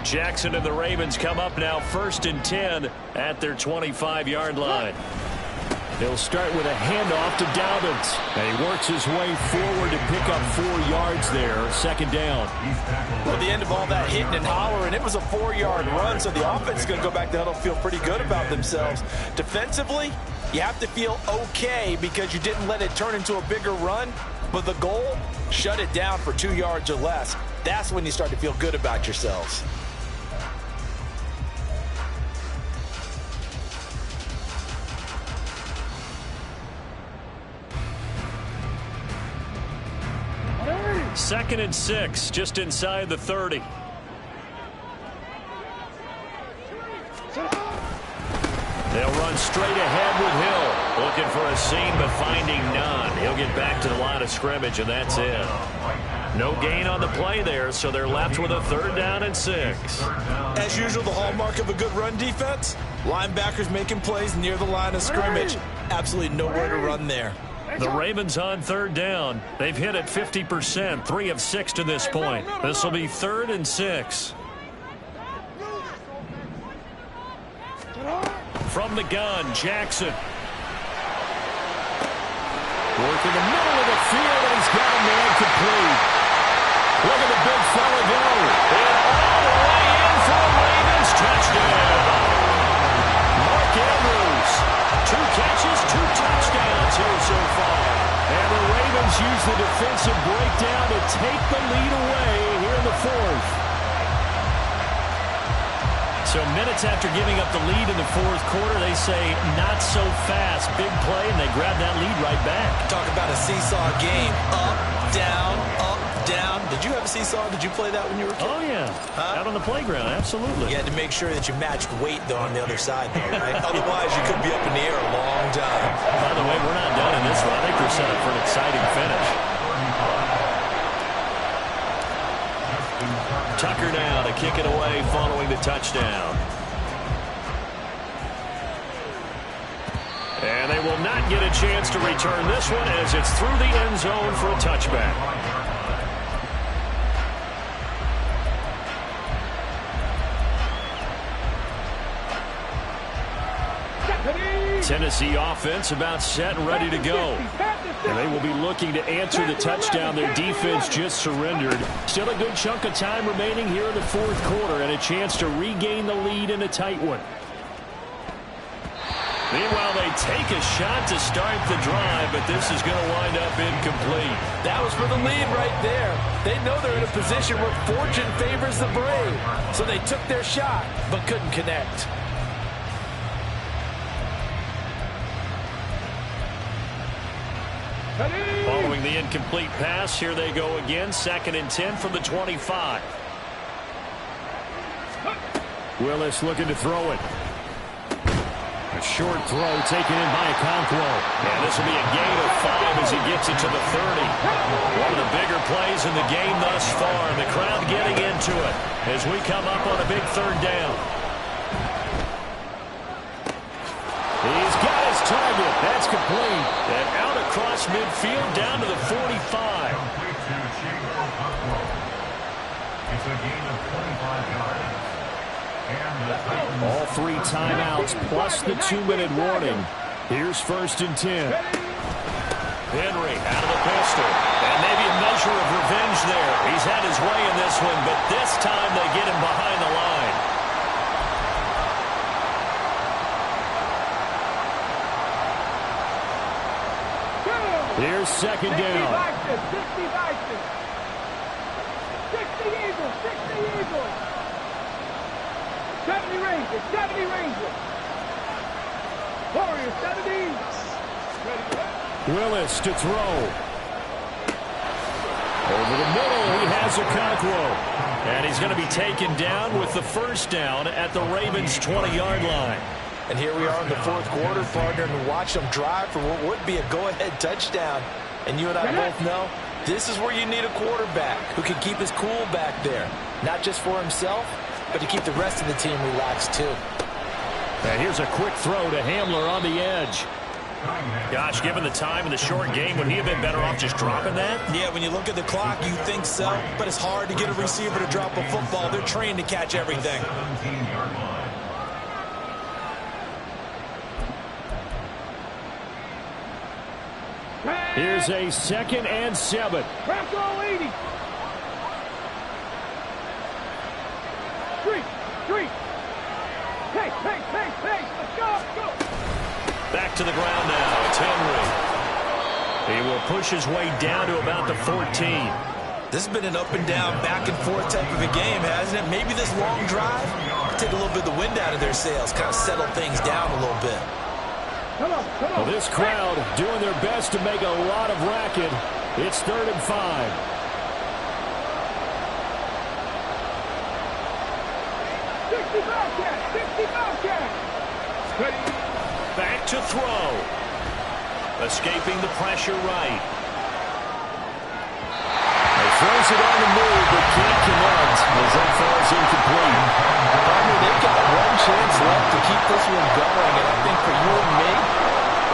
Jackson and the Ravens come up now 1st and 10 at their 25-yard line. They'll start with a handoff to Dobbins. And he works his way forward to pick up 4 yards there. 2nd down. Well, the end of all that hitting and hollering, it was a 4-yard run, so the offense is going to go back to huddle, feel pretty good about themselves. Defensively, you have to feel okay because you didn't let it turn into a bigger run. But the goal, shut it down for 2 yards or less. That's when you start to feel good about yourselves. Second and 6, just inside the 30. They'll run straight ahead with Hill. Looking for a seam, but finding none. He'll get back to the line of scrimmage, and that's it. No gain on the play there, so they're left with a 3rd down and 6. As usual, the hallmark of a good run defense, linebackers making plays near the line of scrimmage. Absolutely nowhere to run there. The Ravens on 3rd down. They've hit at 50%, 3 of 6 to this point. This will be 3rd and 6. From the gun, Jackson. Working the middle of the field, and he's got a man complete. Look at the big fella go. And all the way in for a Ravens touchdown. Mark Andrews, 2 catches, 2 touchdowns here so far. And the Ravens use the defensive breakdown to take the lead away here in the 4th. So minutes after giving up the lead in the 4th quarter, they say not so fast. Big play, and they grab that lead right back. Talk about a seesaw game. Up, down, up, down. Did you have a seesaw? Did you play that when you were a kid? Oh, yeah. Out on the playground, absolutely. You had to make sure that you matched weight, though, on the other side, though, right? Otherwise, you could be up in the air a long time. By the way, we're not done in this one. I think we're set up for an exciting finish. Tucker now to kick it away following the touchdown. And they will not get a chance to return this one as it's through the end zone for a touchback. Tennessee offense about set and ready to go. And they will be looking to answer the touchdown their defense just surrendered. Still a good chunk of time remaining here in the 4th quarter and a chance to regain the lead in a tight one. Meanwhile, they take a shot to start the drive, but this is going to wind up incomplete. That was for the lead right there. They know they're in a position where fortune favors the brave. So they took their shot, but couldn't connect. Following the incomplete pass, here they go again. 2nd and 10 from the 25. Willis looking to throw it. A short throw taken in by Okonkwo. And this will be a gain of 5 as he gets it to the 30. One of the bigger plays in the game thus far. And the crowd getting into it as we come up on a big third down. He's got his target. That's complete. And out across midfield down to the 45. It's a gain of 25 yards. All 3 timeouts plus the 2-minute warning. Here's 1st and 10. Henry out of the pistol. And maybe a measure of revenge there. He's had his way in this one, but this time they get him behind the line. Here's 2nd down. 60 Eagles, 60 Eagles. 70 Rangers, 70 Rangers. Warriors, 70. Willis to throw. Over the middle, he has Okonkwo. And he's going to be taken down with the 1st down at the Ravens' 20-yard line. And here we are in the 4th quarter, partner, and watch them drive for what would be a go-ahead touchdown. And you and I both know this is where you need a quarterback who can keep his cool back there. Not just for himself, but to keep the rest of the team relaxed too. And here's a quick throw to Hamler on the edge. Gosh, given the time in the short game, would he have been better off just dropping that? Yeah, when you look at the clock, you think so, but it's hard to get a receiver to drop a football. They're trained to catch everything. Here's a 2nd and 7. Crack all 80. 3. Pace. Let's go. Back to the ground now. It's Henry. He will push his way down to about the 14. This has been an up and down, back and forth type of a game, hasn't it? Maybe this long drive take a little bit of the wind out of their sails, kind of settle things down a little bit. Come on. Well, this crowd doing their best to make a lot of racket. It's 3rd and 5. 60 Bobcats. Back to throw. Escaping the pressure right. He throws it on the move, but can't connect as that falls incomplete. They've got one chance left to keep this one going, and I think for you and me,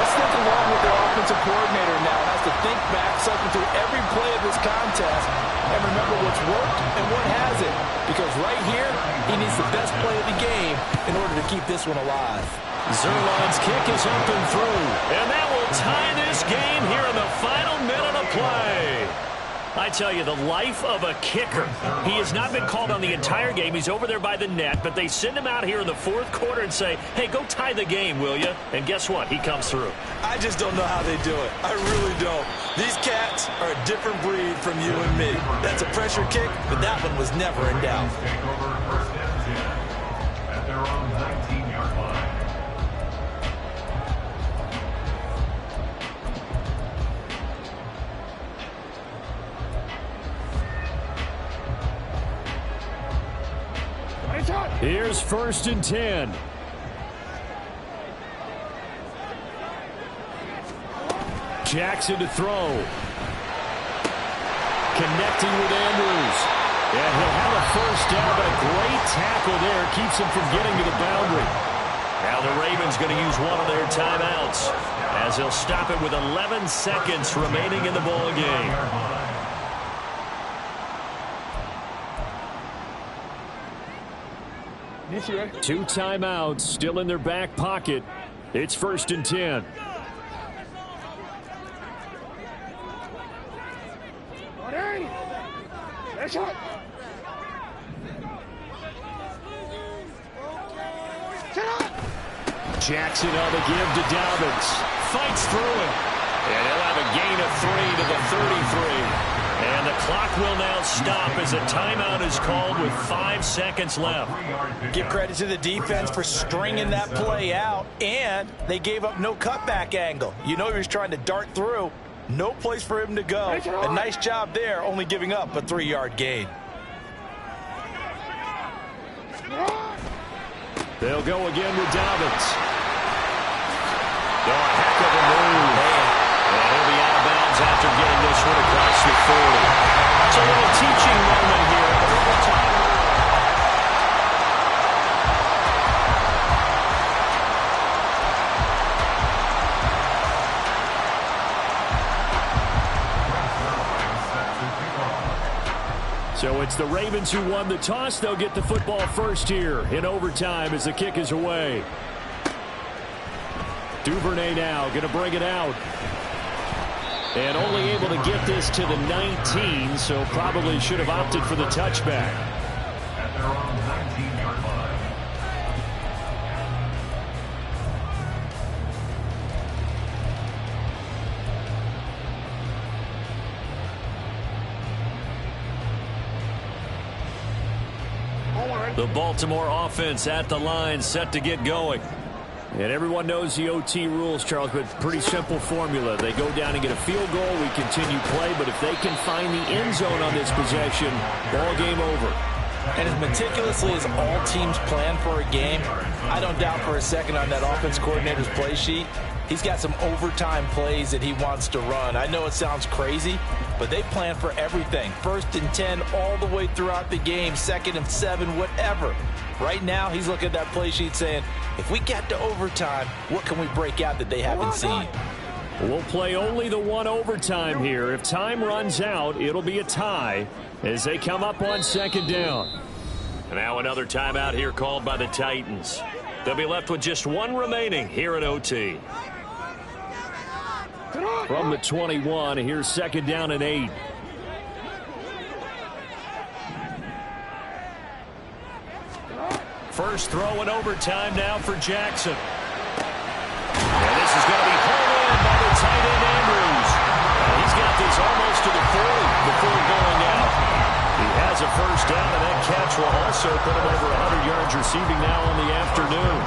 let's think along with their offensive coordinator now. Has to think back, cycle through every play of this contest, and remember what's worked and what hasn't. Because right here, he needs the best play of the game in order to keep this one alive. Zerline's kick is up and through, and that will tie this game here in the final minute of play. I tell you, the life of a kicker. He has not been called on the entire game. He's over there by the net, but they send him out here in the 4th quarter and say, hey, go tie the game, will you? And guess what? He comes through. I just don't know how they do it. I really don't. These cats are a different breed from you and me. That's a pressure kick, but that one was never in doubt. Take over 1st and 10 at their own 19-yard line. Here's 1st and 10. Jackson to throw. Connecting with Andrews. And he'll have a 1st down, but a great tackle there keeps him from getting to the boundary. Now the Ravens going to use one of their timeouts as they'll stop it with 11 seconds remaining in the ball game. Two timeouts still in their back pocket. It's 1st and 10. Jackson on the give to Dobbins. Fights through it. And he'll have a gain of 3 to the 33. And the clock will now stop as a timeout is called with 5 seconds left. Give credit to the defense for stringing that play out, and they gave up no cutback angle. You know he was trying to dart through. No place for him to go. A nice job there, only giving up a 3-yard gain. They'll go again with Dobbins. Oh, a heck of a move. And he'll be out of bounds after getting this one across the 40. It's a little teaching moment here. So it's the Ravens who won the toss. They'll get the football first here in overtime as the kick is away. Duvernay now going to bring it out. And only able to get this to the 19, so probably should have opted for the touchback. At their own 19-yard line. The Baltimore offense at the line, set to get going. And everyone knows the OT rules, Charles, but pretty simple formula. They go down and get a field goal, we continue play, but if they can find the end zone on this possession, ball game over. And as meticulously as all teams plan for a game, I don't doubt for a second on that offense coordinator's play sheet, he's got some overtime plays that he wants to run. I know it sounds crazy, but they plan for everything. 1st and 10 all the way throughout the game, 2nd and 7, whatever. Right now, he's looking at that play sheet saying, if we get to overtime, what can we break out that they haven't seen? We'll play only the one overtime here. If time runs out, it'll be a tie as they come up on 2nd down. And now another timeout here called by the Titans. They'll be left with just one remaining here at OT. From the 21, here's 2nd down and 8. First throw in overtime now for Jackson. And this is going to be pulled in by the tight end Andrews. He's got this almost to the 40 before going out. He has a first down, and that catch will also put him over 100 yards receiving now on the afternoon.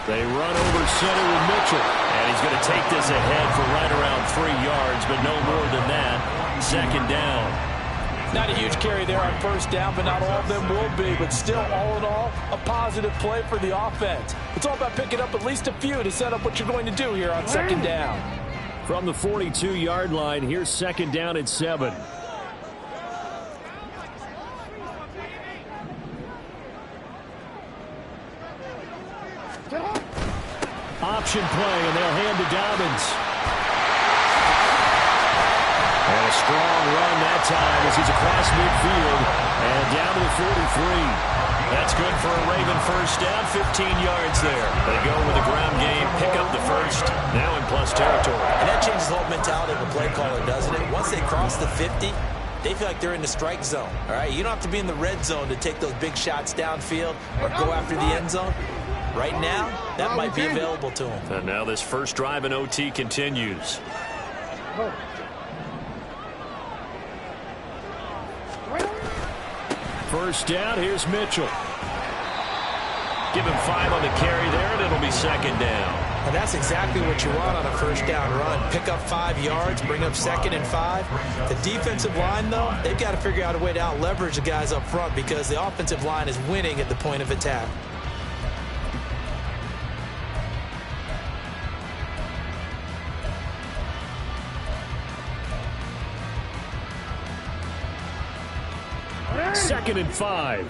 They run over center with Mitchell. And he's going to take this ahead for right around 3 yards, but no more than that. 2nd down. Not a huge carry there on 1st down, but not all of them will be. But still, all in all, a positive play for the offense. It's all about picking up at least a few to set up what you're going to do here on 2nd down. From the 42-yard line, here's 2nd down and 7. Option play, and they'll hand to Dobbins. And a strong run that time as he's across midfield and down to the 43. That's good for a Raven first down, 15 yards there. They go with a ground game, pick up the first, now in plus territory. And that changes the whole mentality of a play caller, doesn't it? Once they cross the 50, they feel like they're in the strike zone. All right, you don't have to be in the red zone to take those big shots downfield or go after the end zone. Right now, that might be available to them. And now this first drive in OT continues. First down, here's Mitchell. Give him 5 on the carry there, and it'll be 2nd down. And that's exactly what you want on a first down run. Pick up 5 yards, bring up 2nd and 5. The defensive line, though, they've got to figure out a way to out-leverage the guys up front because the offensive line is winning at the point of attack. Second and 5.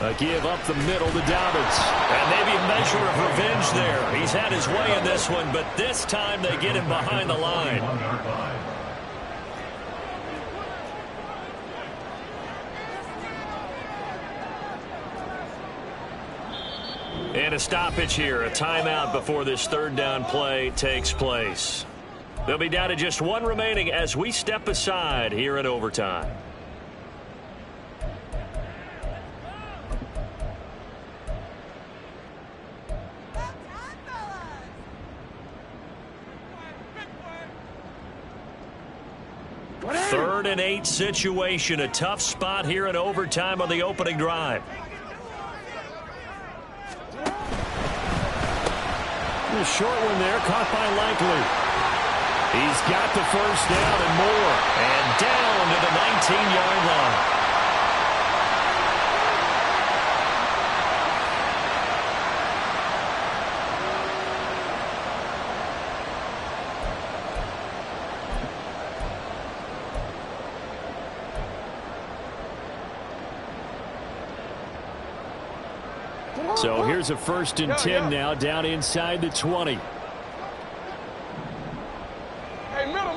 A give up the middle to Dobbins. And maybe a measure of revenge there. He's had his way in this one, but this time they get him behind the line. And a stoppage here, a timeout before this 3rd down play takes place. They'll be down to just one remaining as we step aside here in overtime. 3rd and 8 situation. A tough spot here in overtime on the opening drive. A short one there, caught by Likely. He's got the first down and more. And down to the 19-yard line. So here's a 1st and 10 now, down inside the 20. Hey, middle.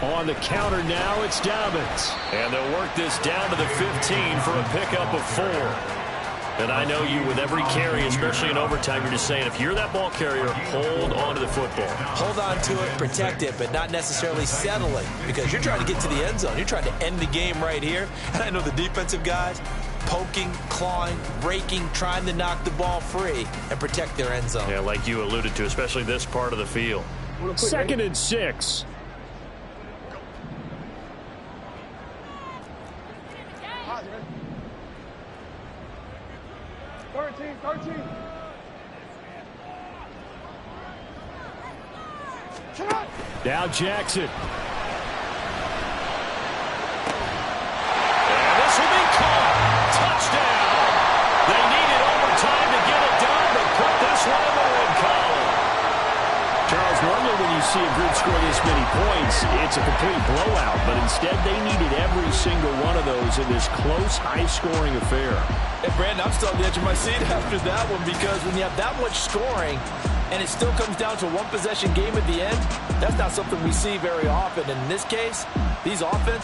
On the counter now, it's Dobbins. And they'll work this down to the 15 for a pickup of 4. And I know you, with every carry, especially in overtime, you're just saying, if you're that ball carrier, hold on to the football. Hold on to it, protect it, but not necessarily settle it, because you're trying to get to the end zone. You're trying to end the game right here. And I know the defensive guys poking, clawing, raking, trying to knock the ball free and protect their end zone. Yeah, like you alluded to, especially this part of the field. 2nd and 6. Now Jackson. And this will be caught. Touchdown. They needed overtime to get it done, but put this one in the win column. Charles, normally when you see a group score this many points, it's a complete blowout, but instead they needed every single one of those in this close, high-scoring affair. Hey, Brandon, I'm still on the edge of my seat after that one, because when you have that much scoring and it still comes down to a one-possession game at the end, that's not something we see very often. And in this case, these offenses